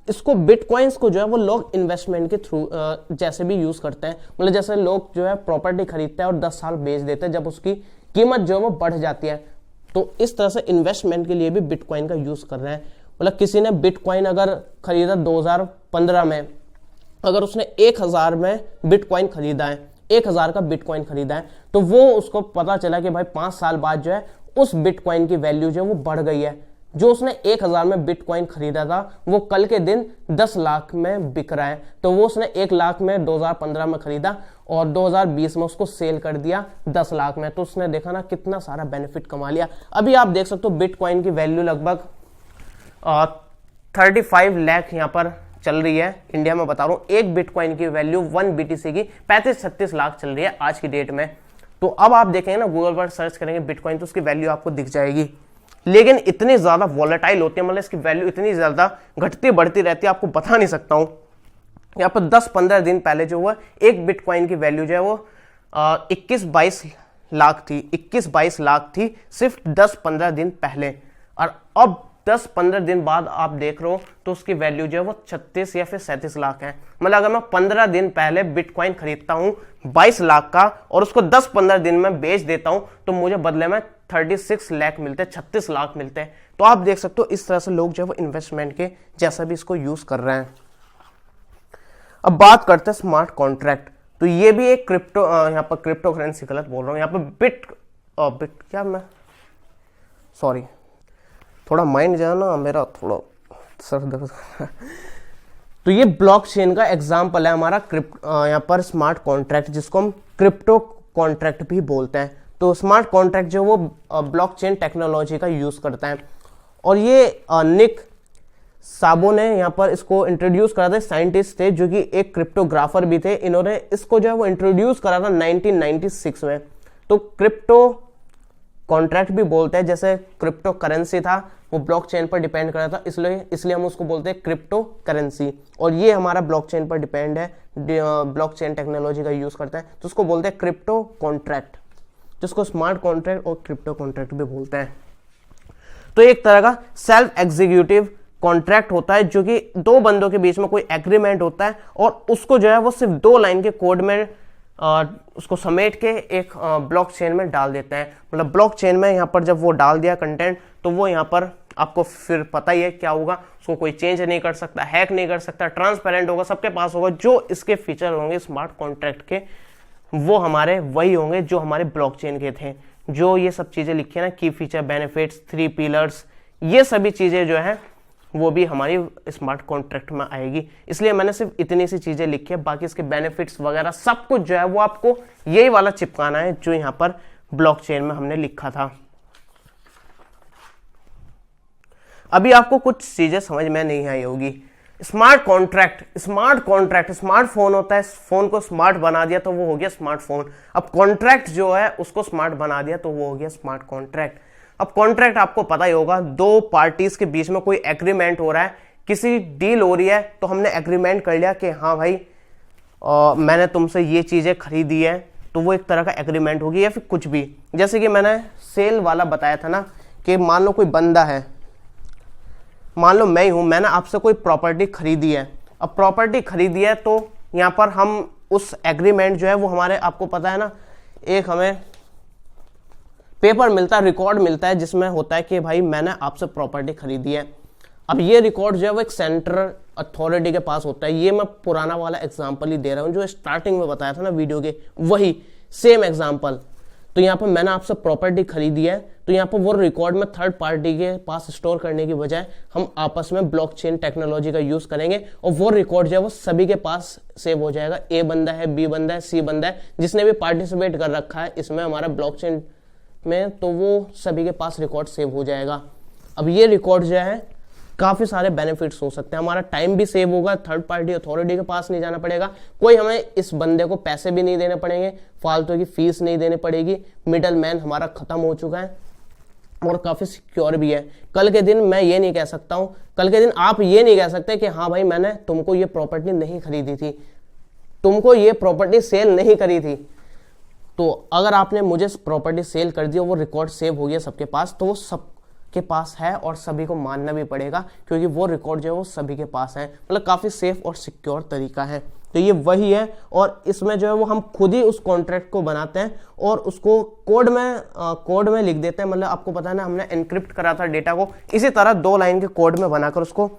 A: इसको बिटकॉइंस को जो है वो लोग इन्वेस्टमेंट के थ्रू जैसे भी यूज करते हैं। मतलब जैसे लोग जो है प्रॉपर्टी खरीदते हैं और 10 साल बेच देते हैं जब उसकी कीमत जो है वो बढ़ जाती है, तो इस तरह से इन्वेस्टमेंट के लिए भी बिटकॉइन का यूज कर रहे हैं। मतलब किसी ने बिटकॉइन अगर खरीदा 2015 में, अगर उसने 1000 में बिटकॉइन खरीदा है, 1000 का बिटकॉइन खरीदा है, तो वो उसको पता चला कि भाई 5 साल बाद जो है उस बिटकॉइन की वैल्यू जो है वो बढ़ गई है। जो उसने 1000 में बिटकॉइन खरीदा था वो कल के दिन 10 लाख में बिक रहा है। तो वो उसने 1 लाख में 2015 में खरीदा और 2020 में उसको सेल कर दिया 10 लाख में। तो उसने देखा ना कितना सारा बेनिफिट कमा लिया। अभी आप देख सकते हो बिटकॉइन की वैल्यू लगभग 35 लाख यहाँ पर चल रही है। इंडिया में बता रहा हूँ, एक बिटकॉइन की वैल्यू 1 BTC की 35-36 लाख चल रही है आज की डेट में। तो अब आप देखेंगे ना गूगल पर सर्च करेंगे बिटकॉइन तो उसकी वैल्यू आपको दिख जाएगी, लेकिन इतनी ज्यादा वॉलेटाइल होती है, मतलब इसकी वैल्यू इतनी ज्यादा घटती बढ़ती रहती है, आपको बता नहीं सकता हूं। यहाँ पर 10-15 दिन पहले जो हुआ एक बिटकॉइन की वैल्यू जो है वो 21-22 लाख थी, 21-22 लाख थी सिर्फ 10-15 दिन पहले। और अब 10-15 दिन बाद आप देख रहे हो तो उसकी वैल्यू जो है वो 36 या फिर 37 लाख है। मतलब अगर मैं 15 दिन पहले बिटकॉइन खरीदता हूं 22 लाख का और उसको 10-15 दिन में बेच देता हूं तो मुझे बदले में 36 लाख मिलते हैं, 36 लाख मिलते हैं। तो आप देख सकते हो इस तरह से लोग जो है वो इन्वेस्टमेंट के जैसा भी इसको यूज कर रहे हैं। अब बात करते हैं स्मार्ट कॉन्ट्रैक्ट। तो ये भी एक क्रिप्टो, यहाँ पर क्रिप्टो करेंसी गलत बोल रहा हूँ, यहाँ पर बिट क्या मैं सॉरी थोड़ा माइंड जो है ना मेरा थोड़ा सर दर्द। तो ये ब्लॉकचेन का एग्जांपल है हमारा यहाँ पर स्मार्ट कॉन्ट्रैक्ट, जिसको हम क्रिप्टो कॉन्ट्रैक्ट भी बोलते हैं। तो स्मार्ट कॉन्ट्रैक्ट जो वो ब्लॉकचेन टेक्नोलॉजी का यूज करता है। और ये निक साबो ने यहाँ पर इसको इंट्रोड्यूस करा था, साइंटिस्ट थे जो कि एक क्रिप्टोग्राफर भी थे। इन्होंने इसको जो है वो इंट्रोड्यूस करा था 1996 में। तो क्रिप्टो कॉन्ट्रैक्ट भी बोलते हैं, जैसे क्रिप्टो करेंसी था वो ब्लॉकचेन पर डिपेंड कर रहा था, इसलिए हम उसको बोलते हैं क्रिप्टो करेंसी। और ये हमारा ब्लॉकचेन पर डिपेंड है, ब्लॉकचेन टेक्नोलॉजी का यूज करता है, तो उसको बोलते हैं क्रिप्टो कॉन्ट्रैक्ट, जिसको स्मार्ट कॉन्ट्रैक्ट और क्रिप्टो कॉन्ट्रैक्ट भी बोलते हैं। तो एक तरह का सेल्फ एग्जीक्यूटिव कॉन्ट्रैक्ट होता है जो कि दो बंदों के बीच में कोई एग्रीमेंट होता है और उसको जो है वो सिर्फ 2 लाइन के कोड में उसको समेट के एक ब्लॉकचेन में डाल देते हैं। मतलब ब्लॉकचेन में यहाँ पर जब वो डाल दिया कंटेंट, तो वो यहाँ पर आपको फिर पता ही है क्या होगा, उसको कोई चेंज नहीं कर सकता, हैक नहीं कर सकता, ट्रांसपेरेंट होगा, सबके पास होगा। जो इसके फीचर होंगे स्मार्ट कॉन्ट्रैक्ट के, वो हमारे वही होंगे जो हमारे ब्लॉकचेन के थे। जो ये सब चीजें लिखी है ना, की फीचर, बेनिफिट्स, 3 पिलर्स, ये सभी चीजें जो है वो भी हमारी स्मार्ट कॉन्ट्रैक्ट में आएगी। इसलिए मैंने सिर्फ इतनी सी चीजें लिखी है, बाकी इसके बेनिफिट्स वगैरह सब कुछ जो है वो आपको यही वाला चिपकाना है जो यहाँ पर ब्लॉकचेन में हमने लिखा था। अभी आपको कुछ चीजें समझ में नहीं आई होगी। स्मार्ट कॉन्ट्रैक्ट, स्मार्टफोन होता है, फोन को स्मार्ट बना दिया तो वो हो गया स्मार्टफोन। अब कॉन्ट्रैक्ट जो है उसको स्मार्ट बना दिया तो वो हो गया स्मार्ट कॉन्ट्रैक्ट। अब कॉन्ट्रैक्ट आपको पता ही होगा, 2 पार्टीज के बीच में कोई एग्रीमेंट हो रहा है, किसी डील हो रही है, तो हमने एग्रीमेंट कर लिया कि हाँ भाई मैंने तुमसे ये चीजें खरीदी है, तो वो एक तरह का एग्रीमेंट होगी। या फिर कुछ भी, जैसे कि मैंने सेल वाला बताया था ना, कि मान लो कोई बंदा है, मान लो मैं ही हूं, मैंने आपसे कोई प्रॉपर्टी खरीदी है। अब प्रॉपर्टी खरीदी है तो यहाँ पर हम उस एग्रीमेंट जो है वो हमारे, आपको पता है ना, एक हमें पेपर मिलता है, रिकॉर्ड मिलता है, जिसमें होता है कि भाई मैंने आपसे प्रॉपर्टी खरीदी है। अब ये रिकॉर्ड जो है वो एक सेंट्रल अथॉरिटी के पास होता है। ये मैं पुराना वाला एग्जांपल ही दे रहा हूँ जो स्टार्टिंग में बताया था ना वीडियो के, वही सेम एग्जांपल। तो यहाँ पर मैंने आपसे प्रॉपर्टी खरीदी है, तो यहाँ पर वो रिकॉर्ड में थर्ड पार्टी के पास स्टोर करने की बजाय हम आपस में ब्लॉकचेन टेक्नोलॉजी का यूज करेंगे और वो रिकॉर्ड जो है वो सभी के पास सेव हो जाएगा। ए बंदा है, बी बंदा है, सी बंदा है, जिसने भी पार्टिसिपेट कर रखा है इसमें हमारा ब्लॉकचेन में, तो वो सभी के पास रिकॉर्ड सेव हो जाएगा। अब ये रिकॉर्ड जो है काफी सारे बेनिफिट्स हो सकते हैं, हमारा टाइम भी सेव होगा, थर्ड पार्टी अथॉरिटी के पास नहीं जाना पड़ेगा, कोई हमें इस बंदे को पैसे भी नहीं देने पड़ेंगे, फालतू की फीस नहीं देनी पड़ेगी, मिडल मैन हमारा खत्म हो चुका है और काफी सिक्योर भी है। कल के दिन मैं ये नहीं कह सकता हूं, कल के दिन आप ये नहीं कह सकते कि हाँ भाई मैंने तुमको ये प्रॉपर्टी नहीं खरीदी थी, तुमको ये प्रॉपर्टी सेल नहीं करी थी, तो अगर आपने मुझे प्रॉपर्टी सेल कर दी और वो रिकॉर्ड सेव हो गया सबके पास, तो वो सबके पास है और सभी को मानना भी पड़ेगा, क्योंकि वो रिकॉर्ड जो है वो सभी के पास है। मतलब काफी सेफ और सिक्योर तरीका है। तो ये वही है, और इसमें जो है वो हम खुद ही उस कॉन्ट्रैक्ट को बनाते हैं और उसको कोड में लिख देते हैं। मतलब आपको पता है ना, हमने एनक्रिप्ट करा था डेटा को, इसी तरह 2 लाइन के कोड में बनाकर उसको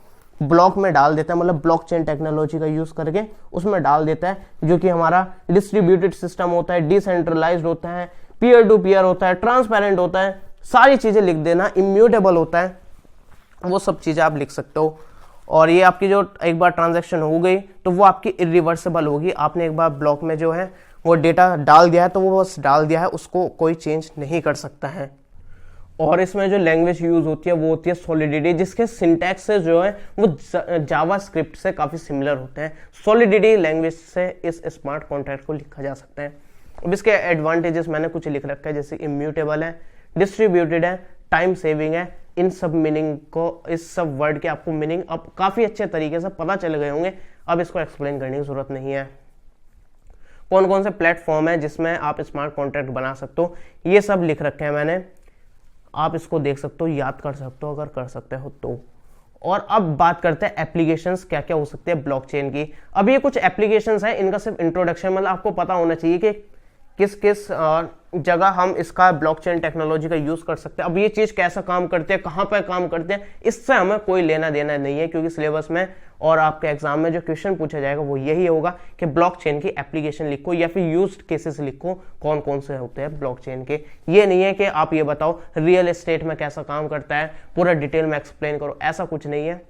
A: ब्लॉक में डाल देता है, मतलब ब्लॉकचेन टेक्नोलॉजी का यूज करके उसमें डाल देता है, जो कि हमारा डिस्ट्रीब्यूटेड सिस्टम होता है, डिसेंट्रलाइज्ड होता है, पीयर टू पीयर होता है, ट्रांसपेरेंट होता है, सारी चीजें लिख देना, इम्यूटेबल होता है, वो सब चीजें आप लिख सकते हो। और ये आपकी जो एक बार ट्रांजैक्शन हो गई तो वो आपकी इरिवर्सिबल होगी। आपने एक बार ब्लॉक में जो है वो डेटा डाल दिया है तो वो बस डाल दिया है, उसको कोई चेंज नहीं कर सकता है। और इसमें जो लैंग्वेज यूज होती है वो होती है सॉलिडिटी, जिसके सिंटैक्स से जो है वो जावा स्क्रिप्ट से काफी सिमिलर होते हैं। सॉलिडिटी लैंग्वेज से इस स्मार्ट कॉन्ट्रैक्ट को लिखा जा सकता है। अब इसके एडवांटेजेस मैंने कुछ लिख रखा है, जैसे इम्यूटेबल है, डिस्ट्रीब्यूटेड है, टाइम सेविंग है। इन सब मीनिंग को, इस सब वर्ड के आपको मीनिंग अब काफी अच्छे तरीके से पता चल गए होंगे, अब इसको एक्सप्लेन करने की जरूरत नहीं है। कौन कौन से प्लेटफॉर्म है जिसमें आप स्मार्ट कॉन्ट्रैक्ट बना सकते हो, ये सब लिख रखे हैं मैंने, आप इसको देख सकते हो, याद कर सकते हो अगर कर सकते हो तो। और अब बात करते हैं एप्लीकेशंस क्या क्या हो सकते हैं ब्लॉकचेन की। अब ये कुछ एप्लीकेशंस हैं, इनका सिर्फ इंट्रोडक्शन, मतलब आपको पता होना चाहिए कि किस किस जगह हम इसका ब्लॉकचेन टेक्नोलॉजी का यूज कर सकते हैं। अब ये चीज कैसा काम करते हैं, कहां पर काम करते हैं, इससे हमें कोई लेना देना नहीं है, क्योंकि सिलेबस में और आपके एग्जाम में जो क्वेश्चन पूछा जाएगा वो यही होगा कि ब्लॉकचेन की एप्लीकेशन लिखो या फिर यूज्ड केसेस लिखो, कौन कौन से होते हैं ब्लॉकचेन के। ये नहीं है कि आप ये बताओ रियल एस्टेट में कैसा काम करता है, पूरा डिटेल में एक्सप्लेन करो, ऐसा कुछ नहीं है।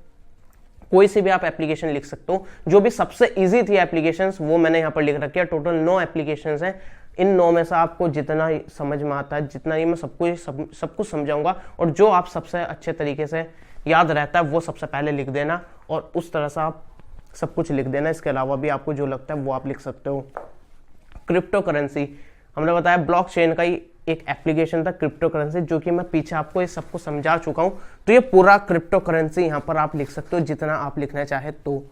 A: कोई सी भी आप एप्लीकेशन लिख सकते हो। जो भी सबसे इजी थी एप्लीकेशंस वो मैंने यहाँ पर लिख रखी है। टोटल 9 एप्लीकेशंस हैं। इन 9 में से आपको जितना समझ में आता है, जितना ही मैं सब कुछ समझाऊंगा, और जो आप सबसे अच्छे तरीके से याद रहता है वो सबसे पहले लिख देना, और उस तरह से आप सब कुछ लिख देना। इसके अलावा भी आपको जो लगता है वो आप लिख सकते हो। क्रिप्टो करेंसी, हमने बताया ब्लॉकचेन का ही एक एप्लीकेशन था क्रिप्टो करेंसी, जो कि मैं पीछे आपको ये सबको समझा चुका हूं। तो ये पूरा क्रिप्टो करेंसी यहां पर आप लिख सकते हो जितना आप लिखना चाहे तो।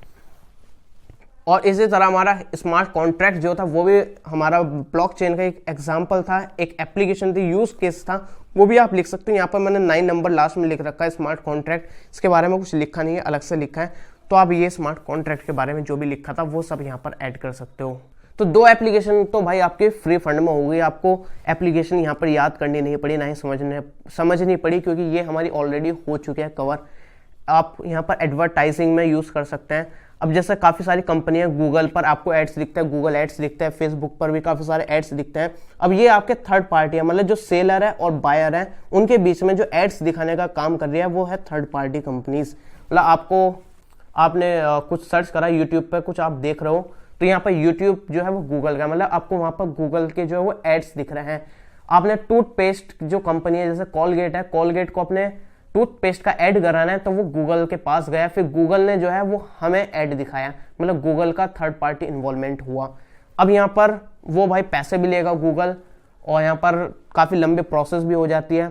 A: और इसी तरह हमारा स्मार्ट कॉन्ट्रैक्ट जो था वो भी हमारा ब्लॉकचेन का एक एग्जांपल था, एक एप्लीकेशन थी, यूज केस था, वो भी आप लिख सकते हो। यहाँ पर मैंने 9 नंबर लास्ट में लिख रखा है स्मार्ट कॉन्ट्रैक्ट, इसके बारे में कुछ लिखा नहीं है, अलग से लिखा है। तो आप ये स्मार्ट कॉन्ट्रैक्ट के बारे में जो भी लिखा था वो सब यहाँ पर ऐड कर सकते हो। तो 2 एप्लीकेशन तो भाई आपके फ्री फंड में हो गई, आपको एप्लीकेशन यहाँ पर याद करनी नहीं पड़ी, ना ही समझनी पड़ी, क्योंकि ये हमारी ऑलरेडी हो चुके हैं कवर। आप यहाँ पर एडवर्टाइजिंग में यूज कर सकते हैं। अब जैसे काफी सारी कंपनियां, गूगल पर आपको एड्स दिखता है, गूगल एड्स दिखता है, फेसबुक पर भी काफी सारे एड्स दिखते हैं। अब ये आपके थर्ड पार्टी है, मतलब जो सेलर है और बायर है उनके बीच में जो एड्स दिखाने का काम कर रही है वो है थर्ड पार्टी कंपनीज। मतलब आपने कुछ सर्च करा यूट्यूब पर, कुछ आप देख रहे हो, तो यहाँ पर यूट्यूब जो है वो गूगल का, मतलब आपको वहां पर गूगल के जो है वो एड्स दिख रहे हैं। आपने टूथपेस्ट जो कंपनी है जैसे कॉलगेट है, कॉलगेट को अपने टूथपेस्ट का ऐड कराना है तो वो गूगल के पास गया, फिर गूगल ने जो है वो हमें ऐड दिखाया, मतलब गूगल का थर्ड पार्टी इन्वॉल्वमेंट हुआ। अब यहाँ पर वो भाई पैसे भी लेगा गूगल, और यहाँ पर काफी लंबे प्रोसेस भी हो जाती है।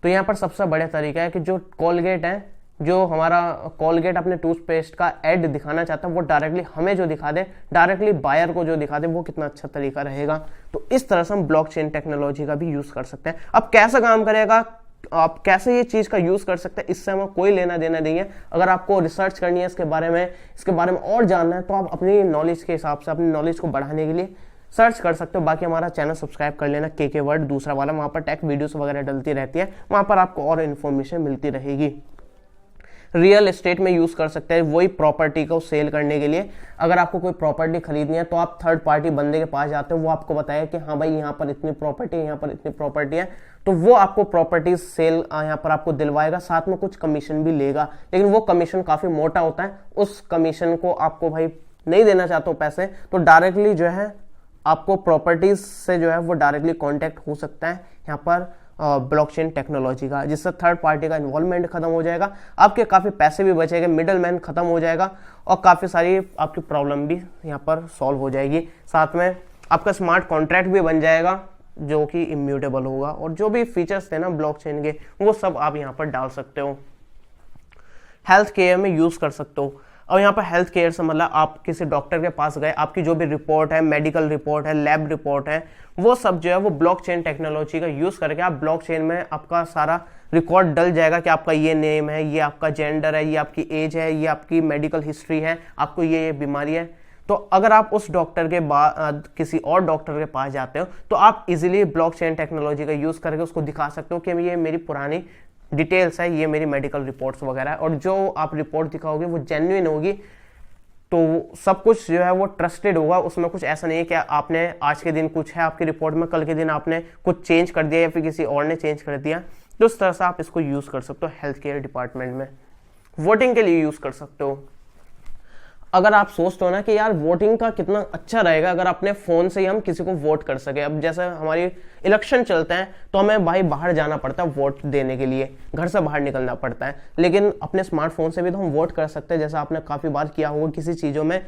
A: तो यहाँ पर सबसे बड़ा तरीका है कि जो कॉलगेट है, जो हमारा कॉलगेट अपने टूथपेस्ट का ऐड दिखाना चाहता है वो डायरेक्टली हमें जो दिखा दे, डायरेक्टली बायर को जो दिखा दे, वो कितना अच्छा तरीका रहेगा। तो इस तरह से हम ब्लॉकचेन टेक्नोलॉजी का भी यूज कर सकते हैं। अब कैसे काम करेगा, आप कैसे ये चीज का यूज कर सकते हैं, इससे हमें कोई लेना देना नहीं है। अगर आपको रिसर्च करनी है इसके बारे में और जानना है तो आप अपनी नॉलेज के हिसाब से, अपनी नॉलेज को बढ़ाने के लिए सर्च कर सकते हो। बाकी हमारा चैनल सब्सक्राइब कर लेना, के वर्ड दूसरा वाला, वहां पर टेक वीडियोस वगैरह डलती रहती है, वहां पर आपको और इन्फॉर्मेशन मिलती रहेगी। रियल एस्टेट में यूज कर सकते हैं, वही प्रॉपर्टी को सेल करने के लिए। अगर आपको कोई प्रॉपर्टी खरीदनी है तो आप थर्ड पार्टी बंदे के पास जाते हो, वो आपको बताया कि हाँ भाई यहाँ पर इतनी प्रॉपर्टी है, यहाँ पर इतनी प्रॉपर्टी है, तो वो आपको प्रॉपर्टी सेल यहाँ पर आपको दिलवाएगा, साथ में कुछ कमीशन भी लेगा। लेकिन वो कमीशन काफी मोटा होता है, उस कमीशन को आपको भाई नहीं देना चाहते हो पैसे, तो डायरेक्टली जो है आपको प्रॉपर्टीज से जो है वो डायरेक्टली कॉन्टेक्ट हो सकता है यहाँ पर ब्लॉकचेन टेक्नोलॉजी का, जिससे थर्ड पार्टी का इन्वॉल्वमेंट खत्म हो जाएगा, आपके काफी पैसे भी बचेंगे, मिडल मैन खत्म हो जाएगा, और काफी सारी आपकी प्रॉब्लम भी यहाँ पर सॉल्व हो जाएगी। साथ में आपका स्मार्ट कॉन्ट्रैक्ट भी बन जाएगा जो कि इम्यूटेबल होगा, और जो भी फीचर्स थे ना ब्लॉकचेन के वो सब आप यहाँ पर डाल सकते हो। हेल्थ केयर में यूज कर सकते हो। और यहाँ पर हेल्थ केयर से मतलब आप किसी डॉक्टर के पास गए, आपकी जो भी रिपोर्ट है, मेडिकल रिपोर्ट है, लैब रिपोर्ट है, वो सब जो है वो ब्लॉकचेन टेक्नोलॉजी का यूज करके आप ब्लॉकचेन में आपका सारा रिकॉर्ड डल जाएगा कि आपका ये नेम है, ये आपका जेंडर है, ये आपकी एज है, ये आपकी मेडिकल हिस्ट्री है, आपको ये बीमारी है। तो अगर आप उस डॉक्टर के बाद किसी और डॉक्टर के पास जाते हो तो आप इजीली ब्लॉकचेन टेक्नोलॉजी का यूज करके उसको दिखा सकते हो कि ये मेरी पुरानी डिटेल्स है, ये मेरी मेडिकल रिपोर्ट्स वगैरह है, और जो आप रिपोर्ट दिखाओगे वो जेन्युइन होगी, तो सब कुछ जो है वो ट्रस्टेड होगा। उसमें कुछ ऐसा नहीं है कि आपने आज के दिन कुछ है आपकी रिपोर्ट में, कल के दिन आपने कुछ चेंज कर दिया या फिर किसी और ने चेंज कर दिया। तो उस तरह से आप इसको यूज कर सकते हो हेल्थ केयर डिपार्टमेंट में। वोटिंग के लिए यूज कर सकते हो। अगर आप सोचते हो ना कि यार वोटिंग का कितना अच्छा रहेगा अगर अपने फोन से ही हम किसी को वोट कर सके। अब जैसे हमारी इलेक्शन चलते हैं तो हमें भाई बाहर जाना पड़ता है वोट देने के लिए, घर से बाहर निकलना पड़ता है, लेकिन अपने स्मार्टफोन से भी तो हम वोट कर सकते हैं, जैसा आपने काफी बार किया होगा किसी चीजों में।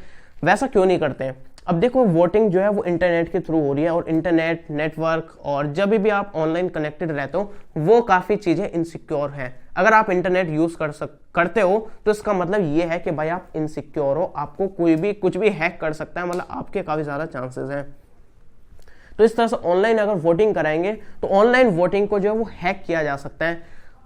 A: वैसा क्यों नहीं करते हैं? अब देखो वोटिंग जो है वो इंटरनेट के थ्रू हो रही है, और इंटरनेट नेटवर्क और जब भी आप ऑनलाइन कनेक्टेड रहते हो वो काफी चीजें इनसिक्योर हैं। अगर आप इंटरनेट यूज करते हो तो इसका मतलब ये है कि भाई आप इनसिक्योर हो, आपको कोई भी कुछ भी हैक कर सकता है, मतलब आपके काफी ज्यादा चांसेस हैं। तो इस तरह से ऑनलाइन अगर वोटिंग कराएंगे तो ऑनलाइन वोटिंग को जो है वो हैक किया जा सकता है,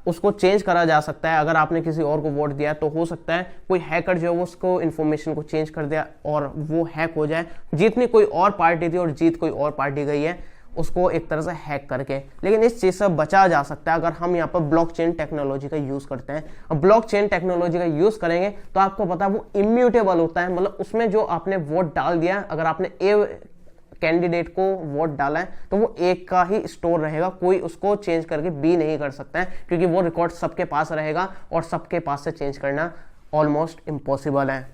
A: उसको चेंज करा जा सकता है। अगर आपने किसी और को वोट दिया तो हो सकता है कोई हैकर जो है वो उसको इन्फॉर्मेशन को चेंज कर दिया और वो हैक हो जाए, जीतनी कोई और पार्टी थी और जीत कोई और पार्टी गई है, उसको एक तरह से हैक करके। लेकिन इस चीज से बचा जा सकता है अगर हम यहाँ पर ब्लॉकचेन टेक्नोलॉजी का यूज करते हैं। और ब्लॉकचेन टेक्नोलॉजी का यूज करेंगे तो आपको पता है वो इम्यूटेबल होता है, मतलब उसमें जो आपने वोट डाल दिया, अगर आपने ए कैंडिडेट को वोट डाला है तो वो एक का ही स्टोर रहेगा, कोई उसको चेंज करके बी नहीं कर सकता है, क्योंकि वो रिकॉर्ड सबके पास रहेगा और सबके पास से चेंज करना ऑलमोस्ट इम्पॉसिबल है।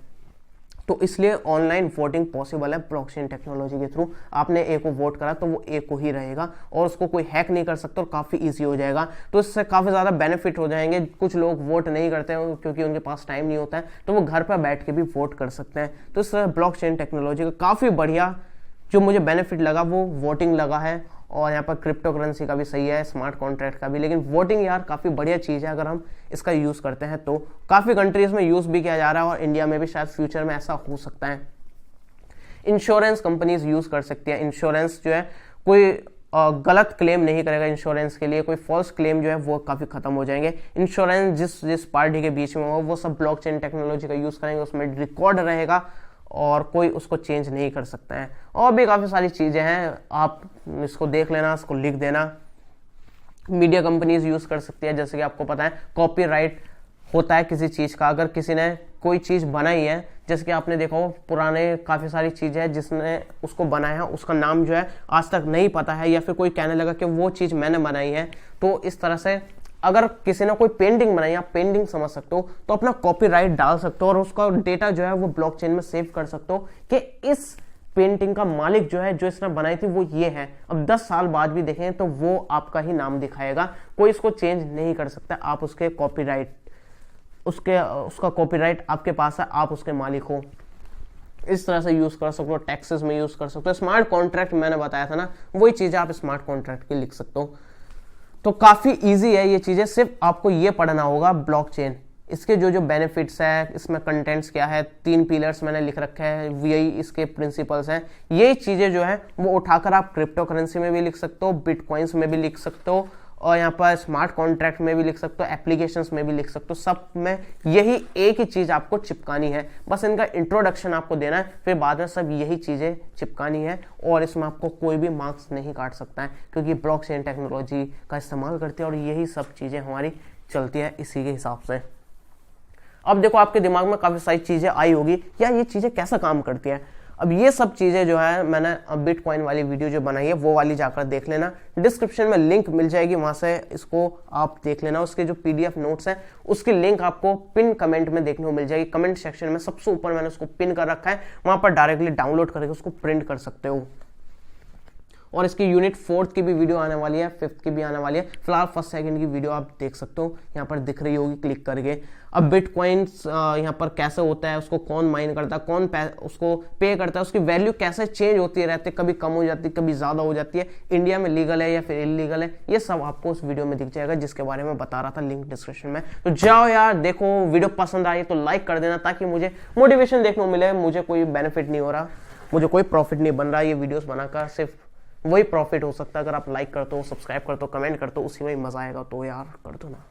A: तो इसलिए ऑनलाइन वोटिंग पॉसिबल है ब्लॉकचेन टेक्नोलॉजी के थ्रू। आपने ए को वोट करा तो वो ए को ही रहेगा और उसको कोई हैक नहीं कर सकता और काफ़ी ईजी हो जाएगा। तो इससे काफ़ी ज़्यादा बेनिफिट हो जाएंगे। कुछ लोग वोट नहीं करते हैं क्योंकि उनके पास टाइम नहीं होता है, तो वो घर पर बैठ के भी वोट कर सकते हैं। तो इस ब्लॉकचेन टेक्नोलॉजी का काफ़ी बढ़िया जो मुझे बेनिफिट लगा वो वोटिंग लगा है, और यहाँ पर क्रिप्टो करेंसी का भी सही है, स्मार्ट कॉन्ट्रैक्ट का भी। लेकिन वोटिंग यार काफ़ी बढ़िया चीज़ है अगर हम इसका यूज़ करते हैं तो। काफ़ी कंट्रीज़ में यूज़ भी किया जा रहा है और इंडिया में भी शायद फ्यूचर में ऐसा हो सकता है। इंश्योरेंस कंपनीज यूज़ कर सकती है। इंश्योरेंस जो है कोई गलत क्लेम नहीं करेगा इंश्योरेंस के लिए, कोई फॉल्स क्लेम जो है वो काफ़ी खत्म हो जाएंगे। इंश्योरेंस जिस पार्टी के बीच में हो वो सब ब्लॉकचेन टेक्नोलॉजी का यूज़ करेंगे, उसमें रिकॉर्ड रहेगा और कोई उसको चेंज नहीं कर सकता है। और भी काफ़ी सारी चीज़ें हैं, आप इसको देख लेना, इसको लिख देना। मीडिया कंपनीज यूज़ कर सकती है, जैसे कि आपको पता है कॉपीराइट होता है किसी चीज़ का। अगर किसी ने कोई चीज़ बनाई है, जैसे कि आपने देखा हो पुराने काफ़ी सारी चीज़ें हैं जिसने उसको बनाया है, उसका नाम जो है आज तक नहीं पता है, या फिर कोई कहने लगा कि वो चीज़ मैंने बनाई है, तो इस तरह से अगर किसी ने कोई पेंटिंग बनाई, आप पेंटिंग समझ सकते हो, तो अपना कॉपीराइट डाल सकते हो और उसका डेटा जो है वो ब्लॉकचेन में सेव कर सकते हो कि इस पेंटिंग का मालिक जो है, जो इसने बनाई थी वो ये है। अब 10 साल बाद भी देखें तो वो आपका ही नाम दिखाएगा, कोई इसको चेंज नहीं कर सकता। आप उसके कॉपीराइट उसका कॉपीराइट आपके पास है, आप उसके मालिक हो। इस तरह से यूज कर सकते हो, टैक्सेस में यूज कर सकते हो। स्मार्ट कॉन्ट्रैक्ट मैंने बताया था ना, वही चीजें आप स्मार्ट कॉन्ट्रैक्ट की लिख सकते हो। तो काफी इजी है ये चीजें, सिर्फ आपको ये पढ़ना होगा ब्लॉकचेन, इसके जो बेनिफिट्स है, इसमें कंटेंट्स क्या है, 3 पिलर्स मैंने लिख रखे हैं, यही इसके प्रिंसिपल्स हैं। ये चीजें जो है वो उठाकर आप क्रिप्टो करेंसी में भी लिख सकते हो, बिटकॉइंस में भी लिख सकते हो, और यहाँ पर स्मार्ट कॉन्ट्रैक्ट में भी लिख सकते हो, एप्लीकेशंस में भी लिख सकते हो। सब में यही एक ही चीज़ आपको चिपकानी है, बस इनका इंट्रोडक्शन आपको देना है, फिर बाद में सब यही चीज़ें चिपकानी है। और इसमें आपको कोई भी मार्क्स नहीं काट सकता है, क्योंकि ब्लॉकचेन टेक्नोलॉजी का इस्तेमाल करती है और यही सब चीज़ें हमारी चलती है इसी के हिसाब से। अब देखो आपके दिमाग में काफ़ी सारी चीज़ें आई होगी, या ये चीज़ें कैसा काम करती है। अब ये सब चीज़ें जो है मैंने बिटकॉइन वाली वीडियो जो बनाई है वो वाली जाकर देख लेना, डिस्क्रिप्शन में लिंक मिल जाएगी, वहां से इसको आप देख लेना। उसके जो PDF नोट्स हैं उसकी लिंक आपको पिन कमेंट में देखने को मिल जाएगी, कमेंट सेक्शन में सबसे ऊपर मैंने उसको पिन कर रखा है, वहां पर डायरेक्टली डाउनलोड करके उसको प्रिंट कर सकते हो। और इसकी यूनिट 4th की भी वीडियो आने वाली है, 5th की भी आने वाली है। फिलहाल 1st 2nd की वीडियो आप देख सकते हो, यहाँ पर दिख रही होगी क्लिक करके। अब बिटकॉइंस यहाँ पर कैसे होता है, उसको कौन माइन करता है, कौन उसको पे करता है, उसकी वैल्यू कैसे चेंज होती रहती है, कभी कम हो जाती है, कभी ज़्यादा हो जाती है, इंडिया में लीगल है या फिर इलीगल है, ये सब आपको उस वीडियो में दिख जाएगा जिसके बारे में बता रहा था, लिंक डिस्क्रिप्शन में। तो जाओ यार देखो, वीडियो पसंद आई तो लाइक कर देना, ताकि मुझे मोटिवेशन देखने को मिले। मुझे कोई बेनिफिट नहीं हो रहा, मुझे कोई प्रॉफिट नहीं बन रहा ये वीडियोस बनाकर, सिर्फ वही प्रॉफिट हो सकता है अगर आप लाइक करते हो, सब्सक्राइब करते हो, कमेंट करते हो, उसी में ही मजा आएगा। तो यार कर दो ना।